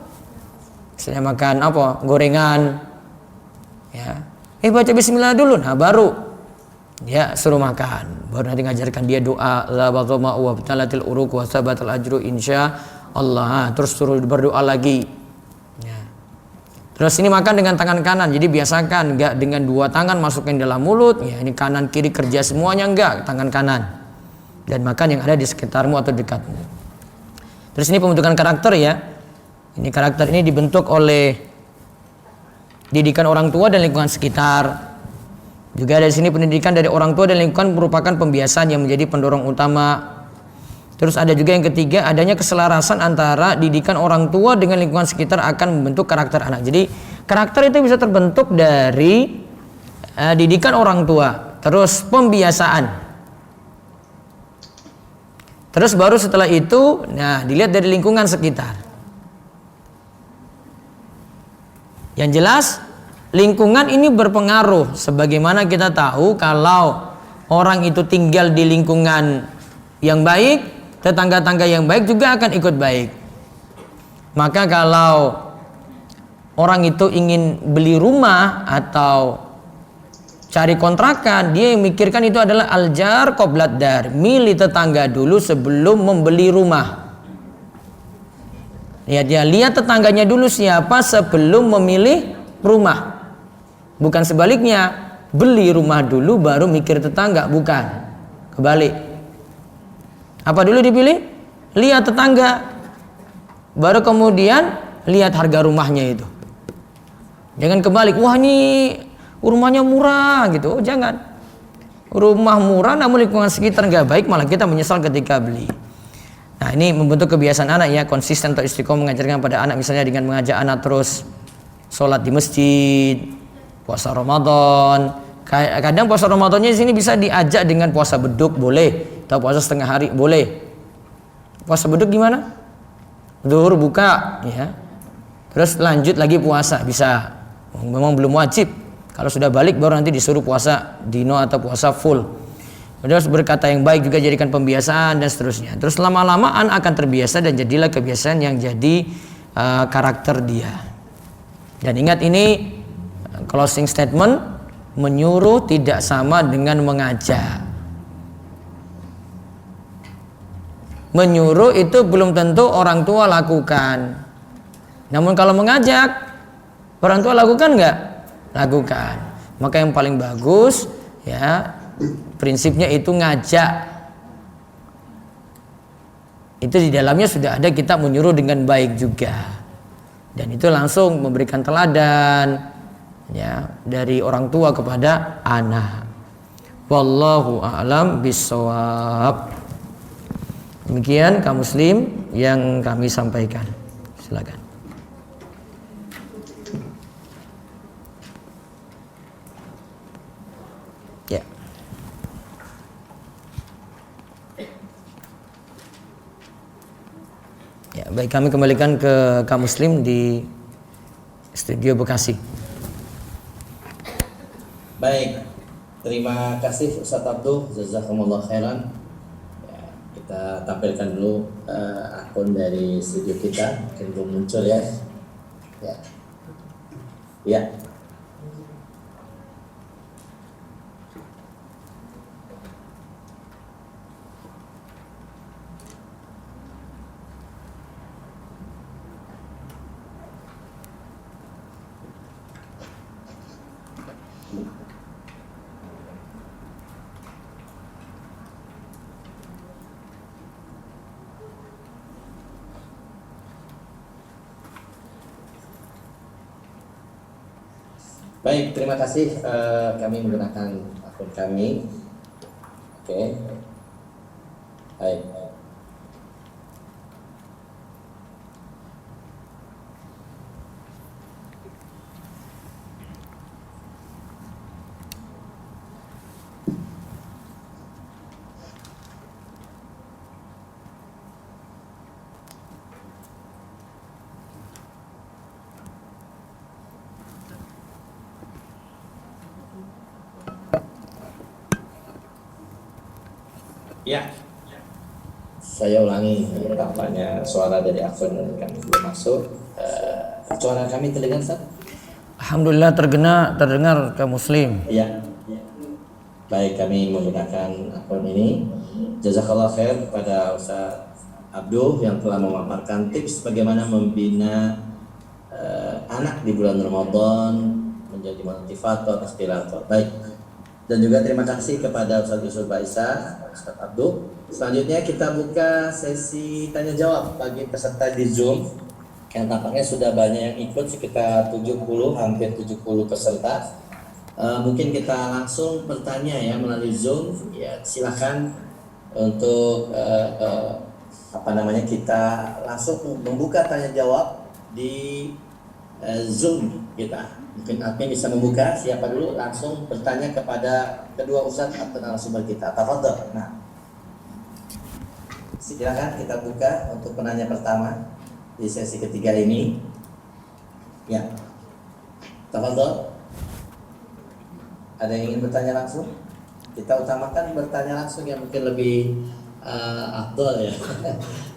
S3: Misalnya makan apa? Gorengan. Ya. Baca bismillah dulu. Nah, baru dia suruh makan. Baru nanti ngajarkan dia doa la baghama'u wa talatil uruq wa sabatal ajru insyaallah. Terus suruh berdoa lagi. Ya. Terus ini makan dengan tangan kanan. Jadi biasakan enggak dengan 2 tangan masukin dalam mulut. Ya, ini kanan kiri kerja semuanya enggak, tangan kanan. Dan makan yang ada di sekitarmu atau dekatmu. Terus ini pembentukan karakter ya. Ini karakter ini dibentuk oleh didikan orang tua dan lingkungan sekitar. Juga dari sini pendidikan dari orang tua dan lingkungan merupakan pembiasaan yang menjadi pendorong utama. Terus ada juga yang ketiga, adanya keselarasan antara didikan orang tua dengan lingkungan sekitar akan membentuk karakter anak. Jadi karakter itu bisa terbentuk dari didikan orang tua, terus pembiasaan. Terus baru setelah itu, nah dilihat dari lingkungan sekitar. Yang jelas lingkungan ini berpengaruh. Sebagaimana kita tahu kalau orang itu tinggal di lingkungan yang baik, tetangga-tangga yang baik juga akan ikut baik. Maka kalau orang itu ingin beli rumah atau cari kontrakan, dia yang mikirkan itu adalah aljar qoblat dar, milih tetangga dulu sebelum membeli rumah. Ya, dia lihat tetangganya dulu siapa sebelum memilih rumah. Bukan sebaliknya, beli rumah dulu baru mikir tetangga, bukan. Kebalik. Apa dulu dipilih? Lihat tetangga, baru kemudian lihat harga rumahnya itu. Jangan kebalik, wah ini rumahnya murah gitu. Oh, jangan. Rumah murah namun lingkungan sekitar nggak baik, malah kita menyesal ketika beli. Nah, ini membentuk kebiasaan anak ya, konsisten atau istiqomah mengajarkan pada anak, misalnya dengan mengajak anak terus sholat di masjid, puasa Ramadan. Kadang puasa Ramadannya di sini bisa diajak dengan puasa beduk, boleh, atau puasa setengah hari, boleh. Puasa beduk gimana? Zuhur buka, ya. Terus lanjut lagi puasa, bisa. Memang belum wajib. Kalau sudah balik baru nanti disuruh puasa dino atau puasa full. Terus berkata yang baik juga jadikan pembiasaan dan seterusnya. Terus lama-lamaan akan terbiasa dan jadilah kebiasaan yang jadi karakter dia. Dan ingat ini closing statement, menyuruh tidak sama dengan mengajak. Menyuruh itu belum tentu orang tua lakukan. Namun kalau mengajak, orang tua lakukan nggak? Lakukan. Maka yang paling bagus ya, prinsipnya itu ngajak. Itu di dalamnya sudah ada kita menyuruh dengan baik juga. Dan itu langsung memberikan teladan ya dari orang tua kepada anak. Wallahu a'lam bishawab. Demikian kaum muslim yang kami sampaikan. Silakan. Ya. Ya, baik, kami kembalikan ke kaum muslim di studio Bekasi.
S4: Baik, terima kasih Ustaz Abdul, jazakumullah khairan. Ya, kita tampilkan dulu akun dari studio kita, mungkin belum muncul ya. Ya. Ya. Baik, terima kasih. Kami menggunakan akun kami. Oke. Baik. Ya, saya ulangi tampaknya suara dari akun kami belum masuk. Suara kami terdengar, Ustaz?
S3: Alhamdulillah terdengar kaum muslim.
S4: Iya. Baik, kami menggunakan akun ini. Jazakallah khair pada Ustaz Abdul yang telah memaparkan tips bagaimana membina anak di bulan Ramadan menjadi motivator, aspirator. Baik. Dan juga terima kasih kepada Ustaz Yusuf Baisa, Ustaz Abdul. Selanjutnya kita buka sesi tanya jawab bagi peserta di Zoom. Yang tampaknya sudah banyak yang ikut, sekitar 70, hampir 70 peserta. Mungkin kita langsung bertanya ya melalui Zoom. Ya, silakan untuk kita langsung membuka tanya jawab di Zoom kita. Mungkin admin bisa membuka, siapa dulu langsung bertanya kepada kedua ustadz atau narasumber kita. Tafadhol. Nah, silakan kita buka untuk penanya pertama di sesi ketiga ini. Ya, tafadhol. Ada yang ingin bertanya langsung? Kita utamakan bertanya langsung yang mungkin lebih afdol ya.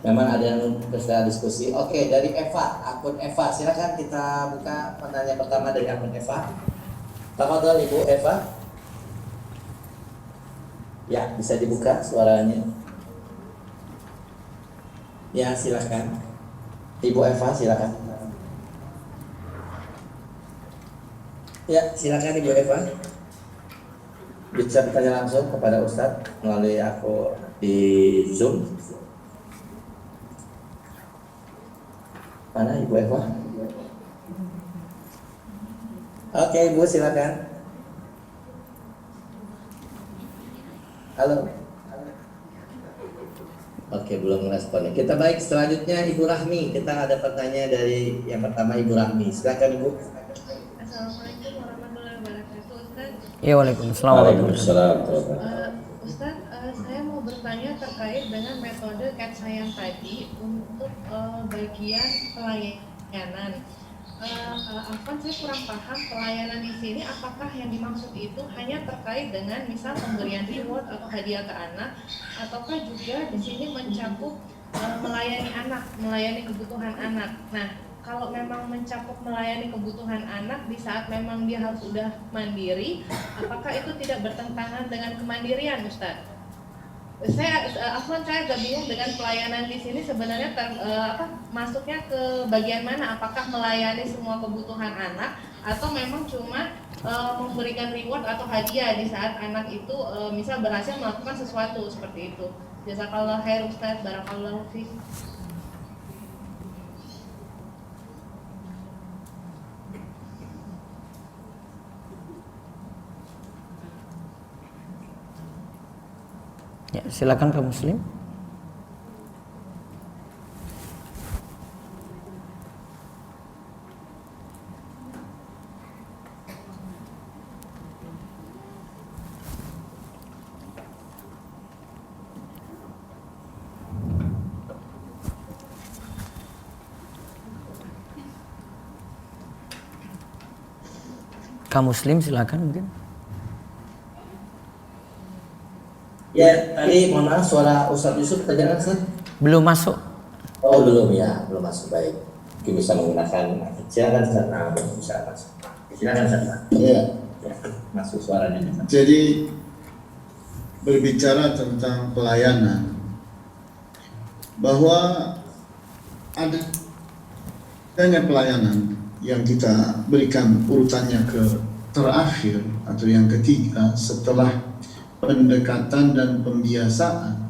S4: Memang ada yang bisa diskusi. Oke, dari Eva, akun Eva. Silakan kita buka pertanyaan pertama dari akun Eva. Tafadhol Ibu Eva. Ya, bisa dibuka suaranya. Ya, silakan. Ibu Eva, silakan. Ya, silakan Ibu Eva. Bisa bertanya langsung kepada Ustadz melalui aku di Zoom. Mana Ibu Eva? Oke, Ibu silakan. Halo. Oke, belum responnya. Kita baik, selanjutnya Ibu Rahmi. Kita ada pertanyaan dari yang pertama Ibu Rahmi. Silakan Ibu.
S5: Assalamualaikum warahmatullahi wabarakatuh, Ustaz.
S3: Ya, waalaikumsalam warahmatullahi wabarakatuh.
S5: Ustaz, saya mau bertanya terkait dengan metode CAT Science tadi untuk bagian pelayanan. Afwan, saya kurang paham pelayanan di sini. Apakah yang dimaksud itu hanya terkait dengan misal pemberian reward atau hadiah ke anak, ataukah juga di sini mencakup melayani anak, melayani kebutuhan anak. Nah, kalau memang mencakup melayani kebutuhan anak di saat memang dia harus sudah mandiri, apakah itu tidak bertentangan dengan kemandirian, Ustaz? Saya agak bingung dengan pelayanan di sini sebenarnya masuknya ke bagian mana? Apakah melayani semua kebutuhan anak atau memang cuma memberikan reward atau hadiah di saat anak itu misal berhasil melakukan sesuatu seperti itu? Jazakallah khair Ustaz, barakallahu fiik.
S3: Ya, silakan Kak Muslim. Kak Muslim silakan mungkin.
S4: Ya, tadi mohon maaf suara Ustadz Yusuf terdengar Ustaz?
S3: Belum masuk.
S4: Oh belum ya, belum masuk, baik. Mungkin bisa menggunakan silakan Ustaz. Nah, bisa masuk. Silakan Ustaz.
S2: Ya.
S4: Ya, masuk suaranya.
S2: Jadi berbicara tentang pelayanan, bahwa adanya pelayanan yang kita berikan urutannya ke terakhir atau yang ketiga setelah pendekatan dan pembiasaan.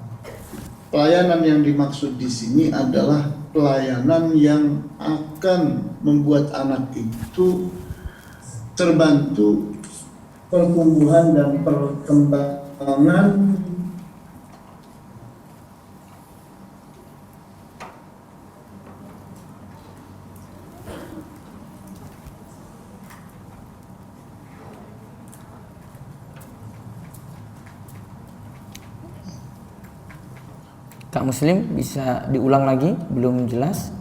S2: Pelayanan yang dimaksud di sini adalah pelayanan yang akan membuat anak itu terbantu pertumbuhan dan perkembangan
S3: Kak Muslim bisa diulang lagi, belum jelas.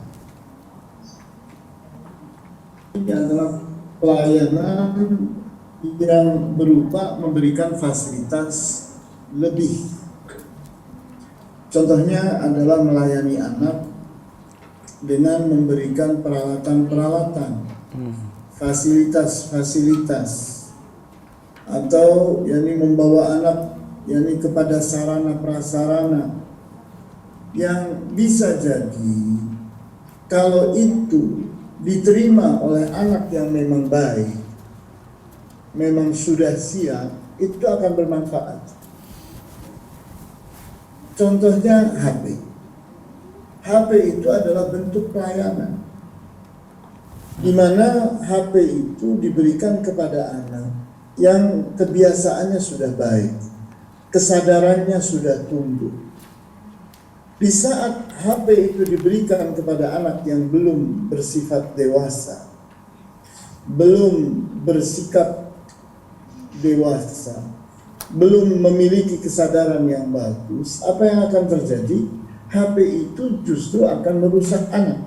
S2: ini adalah pelayanan yang berupa memberikan fasilitas lebih. Contohnya adalah melayani anak dengan memberikan peralatan-peralatan, fasilitas-fasilitas, atau yakni membawa anak yakni kepada sarana prasarana yang bisa jadi kalau itu diterima oleh anak yang memang baik, memang sudah siap, itu akan bermanfaat. Contohnya HP. HP itu adalah bentuk pelayanan, di mana HP itu diberikan kepada anak yang kebiasaannya sudah baik, kesadarannya sudah tumbuh. Di saat HP itu diberikan kepada anak yang belum bersifat dewasa, belum bersikap dewasa, belum memiliki kesadaran yang bagus, apa yang akan terjadi? HP itu justru akan merusak anak,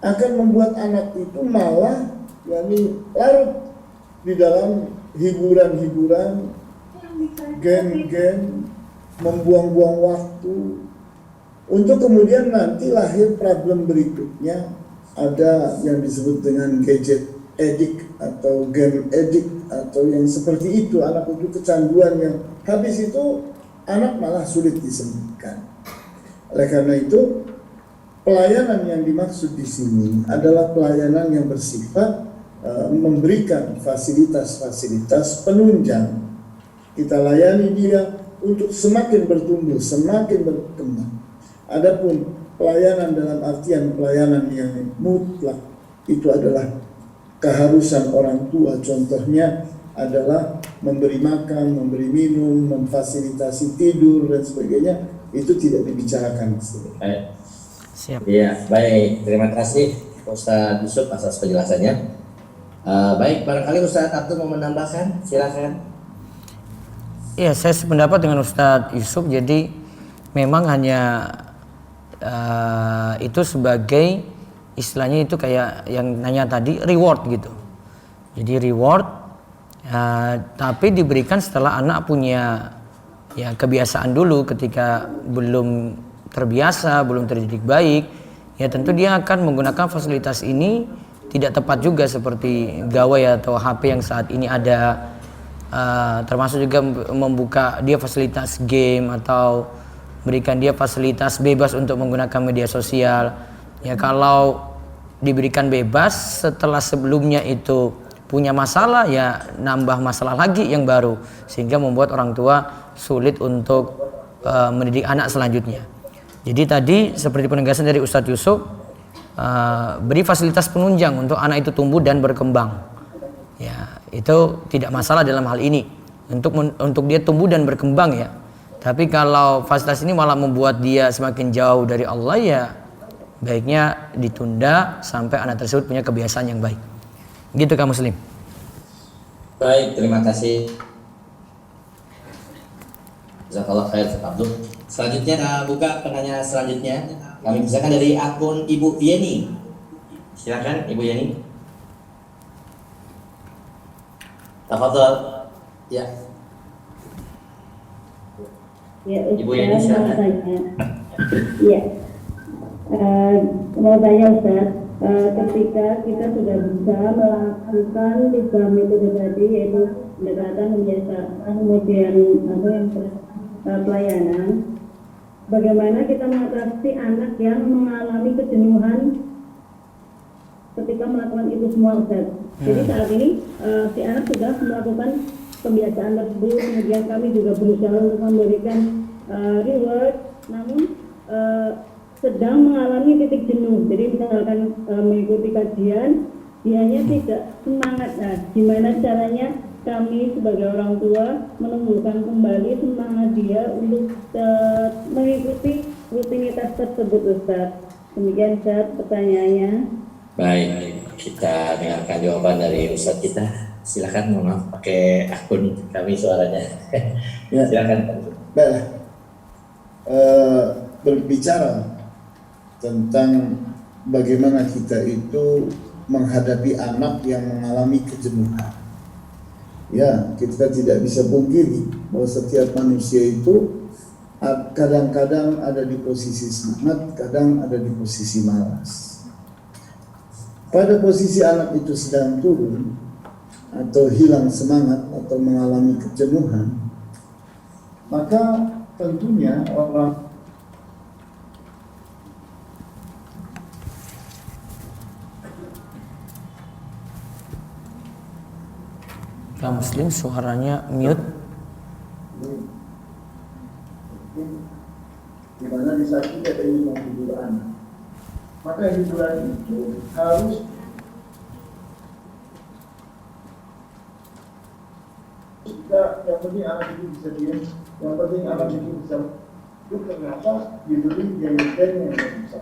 S2: akan membuat anak itu malah larut di dalam hiburan-hiburan, game-game, membuang-buang waktu, untuk kemudian nanti lahir problem berikutnya, ada yang disebut dengan gadget addict atau game addict atau yang seperti itu. Anak itu kecanduan yang habis itu anak malah sulit disembuhkan. Oleh karena itu, pelayanan yang dimaksud di sini adalah pelayanan yang bersifat memberikan fasilitas-fasilitas penunjang. Kita layani dia untuk semakin bertumbuh, semakin berkembang. Adapun pelayanan dalam artian pelayanan yang mutlak itu adalah keharusan orang tua. Contohnya adalah memberi makan, memberi minum, memfasilitasi tidur dan sebagainya, itu tidak dibicarakan.
S3: Siap.
S4: Iya, baik. Terima kasih Ustaz Yusuf atas penjelasannya. Baik, barangkali Ustaz Abdul mau menambahkan, silakan.
S3: Iya, saya sependapat dengan Ustadz Yusuf. Jadi memang hanya itu sebagai istilahnya itu kayak yang nanya tadi, reward gitu. Jadi reward, tapi diberikan setelah anak punya ya kebiasaan dulu. Ketika belum terbiasa, belum terdidik baik, ya tentu dia akan menggunakan fasilitas ini tidak tepat juga, seperti gawai atau HP yang saat ini ada. Termasuk juga membuka dia fasilitas game atau berikan dia fasilitas bebas untuk menggunakan media sosial. Ya kalau diberikan bebas, setelah sebelumnya itu punya masalah, ya nambah masalah lagi yang baru, sehingga membuat orang tua sulit untuk mendidik anak selanjutnya. Jadi tadi seperti penegasan dari Ustadz Yusuf, beri fasilitas penunjang untuk anak itu tumbuh dan berkembang. Ya, itu tidak masalah dalam hal ini untuk dia tumbuh dan berkembang ya. Tapi kalau fasilitas ini malah membuat dia semakin jauh dari Allah, ya baiknya ditunda sampai anak tersebut punya kebiasaan yang baik. Gitu Kak Muslim.
S4: Baik, terima kasih. Jazakallah khair Ustaz Abdul. Selanjutnya kita buka penanya selanjutnya. Kami persilakan dari akun Ibu Yeni. Silakan Ibu Yeni. Tafadhol. Ya.
S6: Ya,
S4: Ibu Yeni silakan.
S6: Iya. Mau tanya Ustaz, ketika kita sudah bisa melakukan 3 metode tadi, yaitu pendekatan, pembiasaan, kemudian pelayanan, bagaimana kita mengatasi anak yang mengalami kejenuhan ketika melakukan itu semua Ustaz? Jadi saat ini si anak sudah melakukan pembiasaan tersebut, kemudian kami juga berusaha untuk memberikan reward, namun sedang mengalami titik jenuh. Jadi misalkan mengikuti kajian, dianya tidak semangat. Nah, gimana caranya kami sebagai orang tua menumbuhkan kembali semangat dia untuk mengikuti rutinitas tersebut Ustaz? Demikian Ustaz pertanyaannya.
S4: Baik, kita dengarkan jawaban dari Ustadz kita. Silakan, mohon maaf pakai akun kami suaranya.
S2: Ya.
S4: Silakan.
S2: Baiklah, berbicara tentang bagaimana kita itu menghadapi anak yang mengalami kejenuhan. Ya, kita tidak bisa pungkiri bahwa setiap manusia itu kadang-kadang ada di posisi semangat, kadang ada di posisi malas. Pada posisi anak itu sedang turun atau hilang semangat atau mengalami kejenuhan, maka tentunya orang
S3: Kak Muslim suaranya mute.
S2: di mana di saat kita ingin menghibur anak, maka hiburan itu harus yang penting anak itu bisa diam, yang penting anak itu bisa itu ternyata diberi game-game yang merusak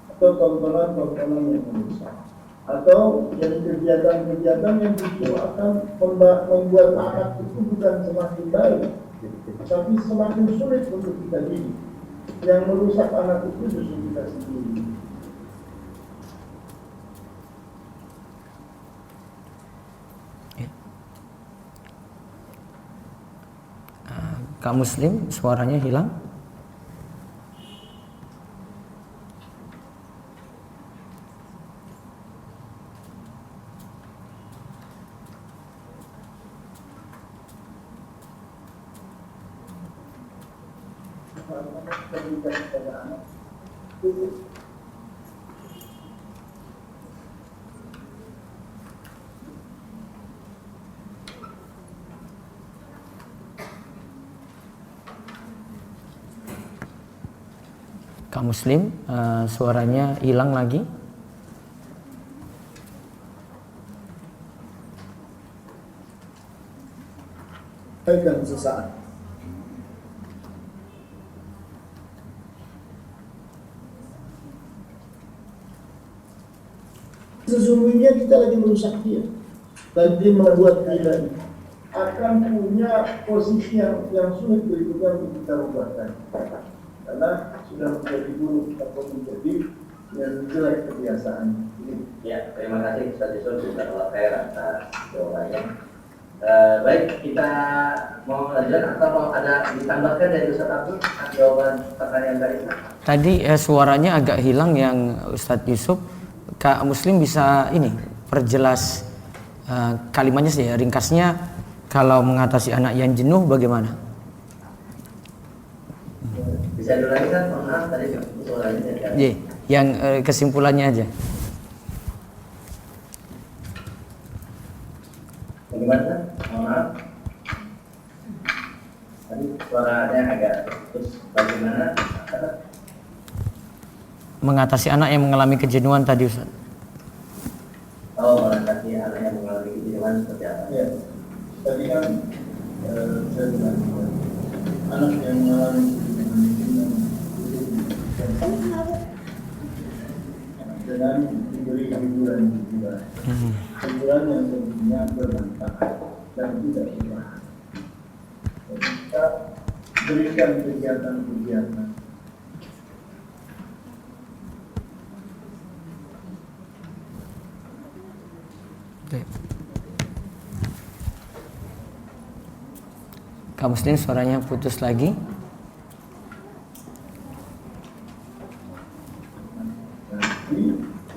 S2: atau tontonan-tontonan yang merusak atau dari kegiatan-kegiatan yang justru akan membuat anak itu bukan semakin baik tapi semakin sulit untuk kita didik. Yang merusak anak itu justru kita sendiri.
S3: Kak Muslim, suaranya hilang. Kak Muslim, suaranya hilang lagi.
S2: Akan sesaat. Sesungguhnya kita lagi merusak dia, lagi membuat dia akan punya posisi yang sulit berikutnya untuk kita ubahkan. Karena sudah menjadi buruk atau menjadi yang jelek kebiasaan.
S1: Ya, terima kasih Ustaz Yusuf Jazakallahu khair atas jawabannya. Baik, kita mau lanjut atau mau ada ditambahkan dari Ustaz Abdul jawaban pertanyaan tadi?
S3: Tadi suaranya agak hilang yang Ustadz Yusuf. Kak Muslim bisa ini perjelas kalimatnya sih, ringkasnya kalau mengatasi anak yang jenuh bagaimana?
S1: Bisa dulu lagi kan? Maaf tadi suaranya tidak.
S3: Iya, yang kesimpulannya aja.
S1: Bagaimana? Maaf. Tadi suaranya agak terus bagaimana?
S3: Mengatasi anak yang mengalami kejenuhan tadi, Ustaz.
S1: Oh, mengatasi anak yang mengalami kejenuhan seperti apa?
S2: Ya, tadi kan saya bilang anak yang mengalami dengan diberi hiburan juga, hiburan yang tentunya bermanfaat dan tidak berbahaya. Kita berikan kegiatan-kegiatan.
S3: Kak Muslim, suaranya putus lagi.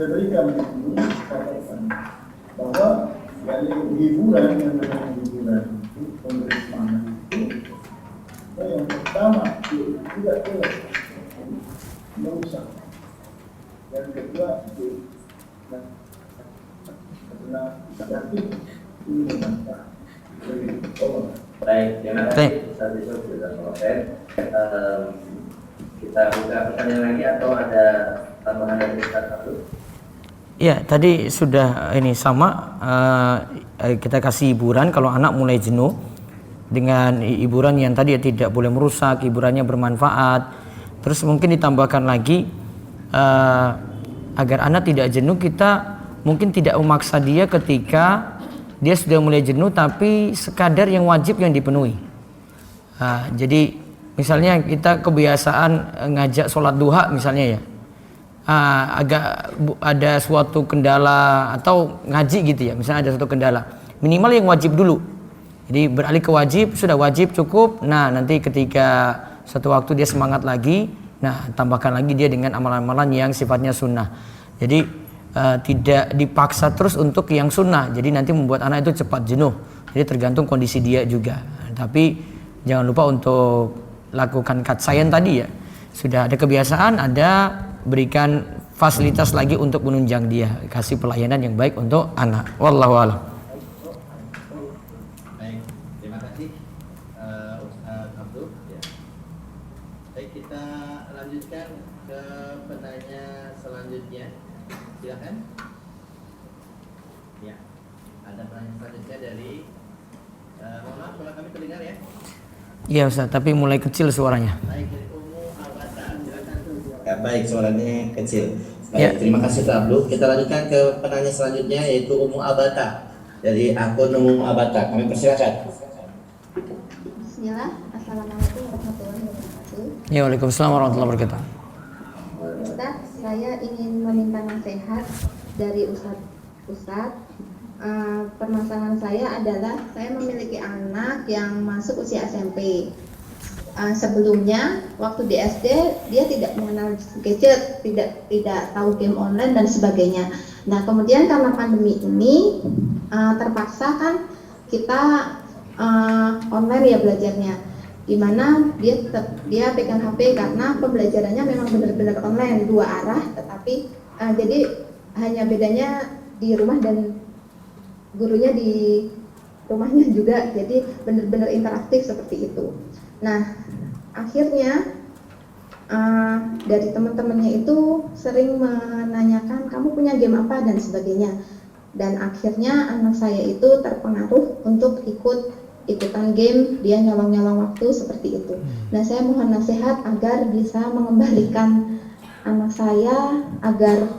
S2: Saya berikan ini katakan bahwa dari hiburan yang namanya hiburan itu memberi semangat itu yang pertama tidak boleh merusak, yang kedua itu adalah yakin ini bermanfaat bagi Allah.
S1: Baik, terima kasih Ustaz Yusuf Jazakallahu khair. Kita buka pertanyaan lagi atau ada tambahan dari Ustaz Abdul?
S3: Ya, tadi sudah ini sama kita kasih hiburan kalau anak mulai jenuh dengan hiburan yang tadi tidak boleh merusak, hiburannya bermanfaat. Terus mungkin ditambahkan lagi agar anak tidak jenuh, kita mungkin tidak memaksa dia ketika dia sudah mulai jenuh, tapi sekadar yang wajib yang dipenuhi. Jadi misalnya kita kebiasaan ngajak sholat duha misalnya ya, agak ada suatu kendala atau ngaji gitu ya, misalnya ada suatu kendala, minimal yang wajib dulu. Jadi beralih ke wajib, sudah wajib cukup. Nah nanti ketika suatu waktu dia semangat lagi, nah tambahkan lagi dia dengan amalan-amalan yang sifatnya sunnah. Jadi tidak dipaksa terus untuk yang sunnah, jadi nanti membuat anak itu cepat jenuh. Jadi tergantung kondisi dia juga. Tapi jangan lupa untuk lakukan katsayan tadi ya. Sudah ada kebiasaan, ada berikan fasilitas lagi untuk menunjang dia, kasih pelayanan yang baik untuk anak. Wallahu a'lam.
S1: Baik, terima kasih Ustaz Abdul. Ya. Baik, kita lanjutkan ke penanya selanjutnya. Silakan. Ya, ada pertanyaan selanjutnya dari mohon maaf kalau kami terdengar ya.
S3: Iya Ustaz, tapi mulai kecil suaranya.
S1: Baik, dari Ummu
S4: Ya, baik, suaranya kecil.
S3: Ya.
S4: Baik, terima kasih Pak Abdul. Kita lanjutkan ke penanya selanjutnya yaitu Umu Abata dari akun Umu Abata. Kami persilakan.
S7: Bismillah, Assalamualaikum warahmatullahi wabarakatuh.
S3: Ya, Waalaikumsalam warahmatullahi wabarakatuh.
S7: Ustaz, saya ingin meminta nasihat dari Ustaz. Permasalahan saya adalah saya memiliki anak yang masuk usia SMP. Sebelumnya waktu di SD dia tidak mengenal gadget, tidak tahu game online dan sebagainya. Nah, kemudian karena pandemi ini terpaksa kan kita online ya belajarnya, dimana dia pegang HP karena pembelajarannya memang benar-benar online 2 arah, tetapi jadi hanya bedanya di rumah dan gurunya di rumahnya juga, jadi benar-benar interaktif seperti itu. Nah, akhirnya dari teman-temannya itu sering menanyakan kamu punya game apa dan sebagainya, dan akhirnya anak saya itu terpengaruh untuk ikutan game, dia nyolong-nyolong waktu seperti itu. Nah, saya mohon nasihat agar bisa mengembalikan anak saya agar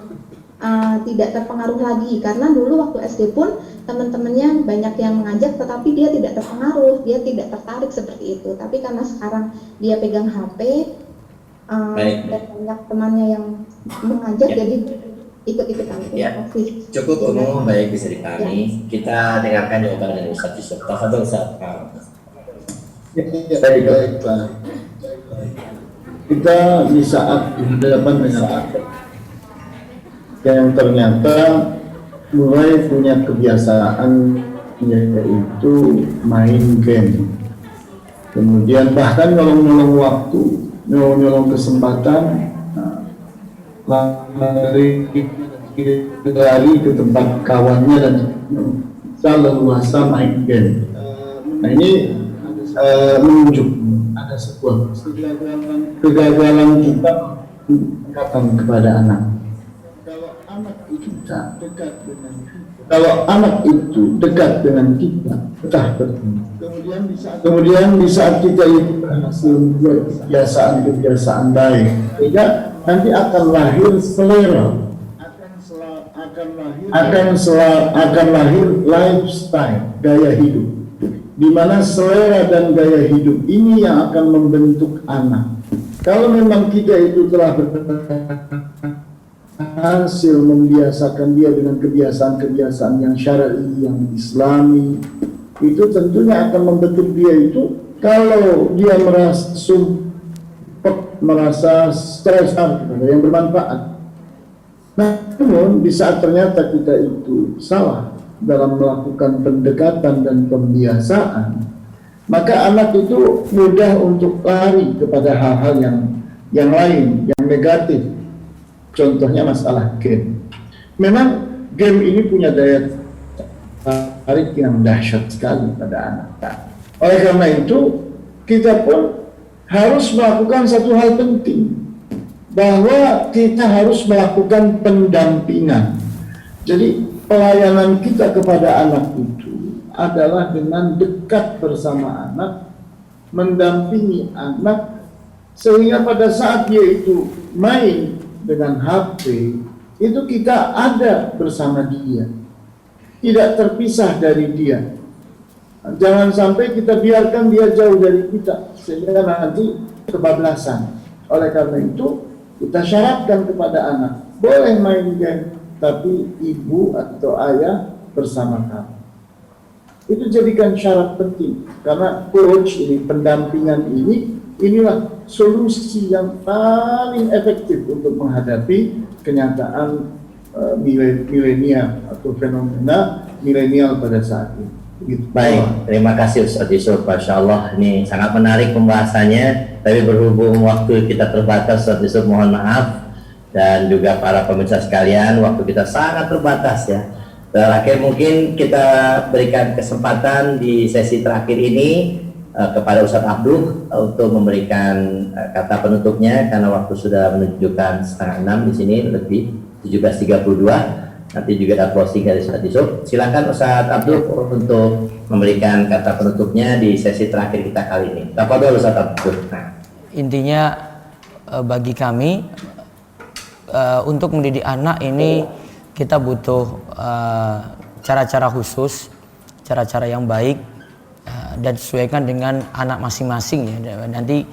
S7: tidak terpengaruh lagi, karena dulu waktu SD pun teman-temannya banyak yang mengajak tetapi dia tidak terpengaruh, dia tidak tertarik seperti itu. Tapi karena sekarang dia pegang HP dan banyak temannya yang mengajak, jadi ikut-ikutan.
S4: Ya, cukup umum, baik, bisa dipahami. Kita dengarkan jawaban dari Ustaz Yusuf. Tafadhol Ustaz.
S2: Baik, Pak. Kita di saat berhadapan dengan yang ternyata mulai punya kebiasaan yaitu main game, kemudian bahkan nyolong-nyolong waktu, nyolong-nyolong kesempatan, lari ke tempat kawannya dan bisa leluasa main game. Nah, ini menunjuk ada sebuah kegagalan kita pendekatan kepada anak. Kalau anak itu dekat dengan kita, betah bertemu. Kemudian di saat kita itu berhasil membuat kebiasaan baik, sehingga nanti akan lahir selera, akan lahir lifestyle, gaya hidup, di mana selera dan gaya hidup ini yang akan membentuk anak. Kalau memang kita itu telah berhasil membiasakan dia dengan kebiasaan-kebiasaan yang syar'i, yang islami, itu tentunya akan membentuk dia itu, kalau dia merasa sumpah, merasa stres, yang bermanfaat. Namun di saat ternyata kita itu salah dalam melakukan pendekatan dan pembiasaan, maka anak itu mudah untuk lari kepada hal-hal yang lain, yang negatif. Contohnya masalah game. Memang game ini punya daya tarik yang dahsyat sekali pada anak. Oleh karena itu, kita pun harus melakukan satu hal penting, bahwa kita harus melakukan pendampingan. Jadi pelayanan kita kepada anak itu adalah dengan dekat bersama anak, mendampingi anak, sehingga pada saat dia itu main dengan HP, itu kita ada bersama dia, tidak terpisah dari dia. Jangan sampai kita biarkan dia jauh dari kita sehingga nanti kebablasan. Oleh karena itu, kita syaratkan kepada anak, boleh main game, tapi ibu atau ayah bersama kamu. Itu jadikan syarat penting, karena coach ini, pendampingan ini, inilah solusi yang paling efektif untuk menghadapi kenyataan milenial atau fenomena milenial pada saat ini. Begitu.
S4: Baik, terima kasih Ustaz Yusuf. Masya Allah, ini sangat menarik pembahasannya. Tapi berhubung waktu kita terbatas, Ustaz Yusuf mohon maaf. Dan juga para pemirsa sekalian, waktu kita sangat terbatas ya. Terakhir mungkin kita berikan kesempatan di sesi terakhir ini kepada Ustaz Abdul untuk memberikan kata penutupnya, karena waktu sudah menunjukkan 5:30 di sini, lebih 17.32. Nanti juga ada closing dari Ustaz Yusuf. Silakan Ustaz Abdul untuk memberikan kata penutupnya di sesi terakhir kita kali ini. Tafadhol Ustaz Abdul.
S3: Intinya bagi kami untuk mendidik anak ini kita butuh cara-cara khusus, cara-cara yang baik dan disesuaikan dengan anak masing-masing ya. Nanti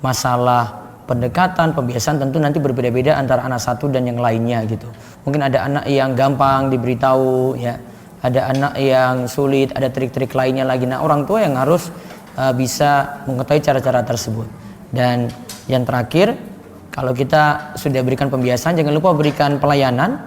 S3: masalah pendekatan, pembiasaan tentu nanti berbeda-beda antara anak satu dan yang lainnya gitu. Mungkin ada anak yang gampang diberitahu ya, ada anak yang sulit, ada trik-trik lainnya lagi. Nah, orang tua yang harus bisa mengetahui cara-cara tersebut. Dan yang terakhir, kalau kita sudah berikan pembiasaan, jangan lupa berikan pelayanan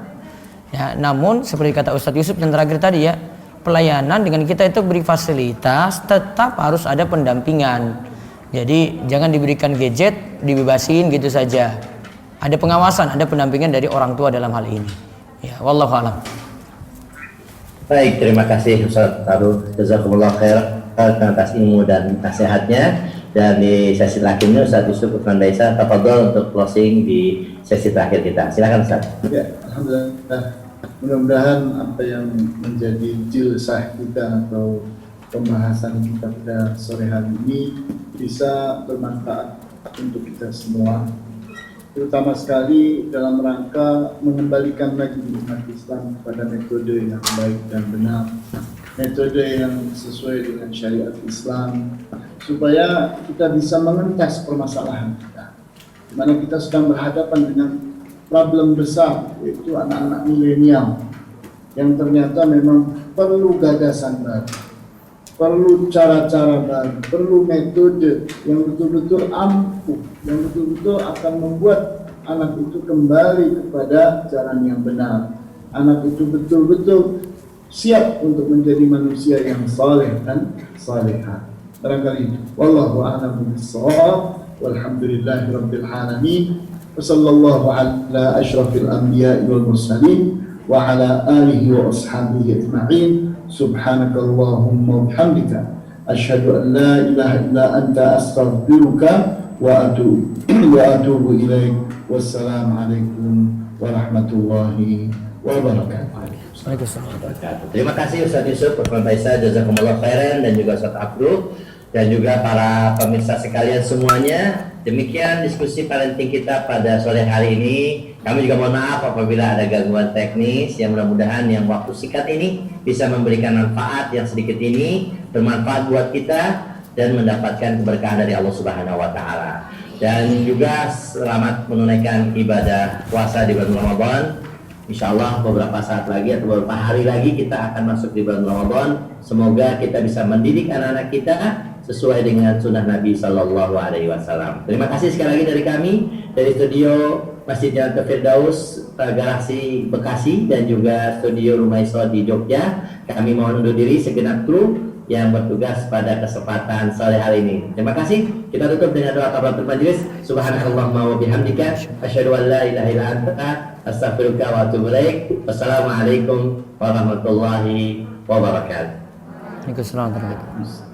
S3: ya. Namun seperti kata Ustadz Yusuf yang terakhir tadi ya, pelayanan dengan kita itu beri fasilitas, tetap harus ada pendampingan. Jadi jangan diberikan gadget, dibebasin gitu saja. Ada pengawasan, ada pendampingan dari orang tua dalam hal ini. Ya, wallahu a'lam.
S1: Baik, terima kasih Ustaz Abu. Jazakumullah khair atas ilmu dan nasihatnya. Dan di sesi terakhir ini Ustaz Yusuf Uthman Daisa tafadhol untuk closing di sesi terakhir kita. Silakan Ustaz.
S2: Ya, alhamdulillah. Mudah-mudahan apa yang menjadi jilsah kita atau pembahasan kita pada sore hari ini bisa bermanfaat untuk kita semua, terutama sekali dalam rangka mengembalikan lagi umat Islam pada metode yang baik dan benar, metode yang sesuai dengan syariat Islam, supaya kita bisa mengentas permasalahan kita, di mana kita sedang berhadapan dengan problem besar, yaitu anak-anak milenial yang ternyata memang perlu gagasan baru, perlu cara-cara baru, perlu metode yang betul-betul ampuh, yang betul-betul akan membuat anak itu kembali kepada jalan yang benar. Anak itu betul-betul siap untuk menjadi manusia yang saleh dan salehah. Barangkali itu. Wallahu a'lam bishawab. Walhamdulillahirabbil alamin. Wassallallahu ala asyrafil anbiya'i wal mursalin wa ala alihi wa ashabihi ajma'in. Subhanakallahumma wa bihamdika asyhadu an la ilaha illa anta astaghfiruka wa atubu ilaik. Wassalamualaikum warahmatullahi wabarakatuh.
S1: Terima kasih Ustaz Yusuf Uthman Daisa, jazakumullah khairan, dan juga Ustaz Abdul, dan juga para pemirsa sekalian semuanya. Demikian diskusi parenting kita pada sore hari ini. Kami juga mohon maaf apabila ada gangguan teknis. Yang mudah-mudahan yang waktu singkat ini bisa memberikan manfaat yang sedikit ini, bermanfaat buat kita dan mendapatkan keberkahan dari Allah Subhanahu wa taala. Dan juga selamat menunaikan ibadah puasa di bulan Ramadan. Insya Allah beberapa saat lagi atau beberapa hari lagi kita akan masuk di bulan Ramadan. Semoga kita bisa mendidik anak-anak kita sesuai dengan sunnah Nabi Sallallahu Alaihi Wasallam. Terima kasih sekali lagi dari kami, dari studio Masjid Jannatul Firdaus Galaksi Bekasi dan juga studio Rumaiso di Jogja. Kami mohon undur diri segenap kru yang bertugas pada kesempatan sore hari ini. Terima kasih. Kita tutup dengan doa kafaratul majelis. Subhanallahumma wa bihamdika asyhadu an la ilaha illa anta astaghfiruka wa atubu ilaik. Wassalamualaikum warahmatullahi wabarakatuh.
S3: Waalaikumsalam warahmatullahi wabarakatuh.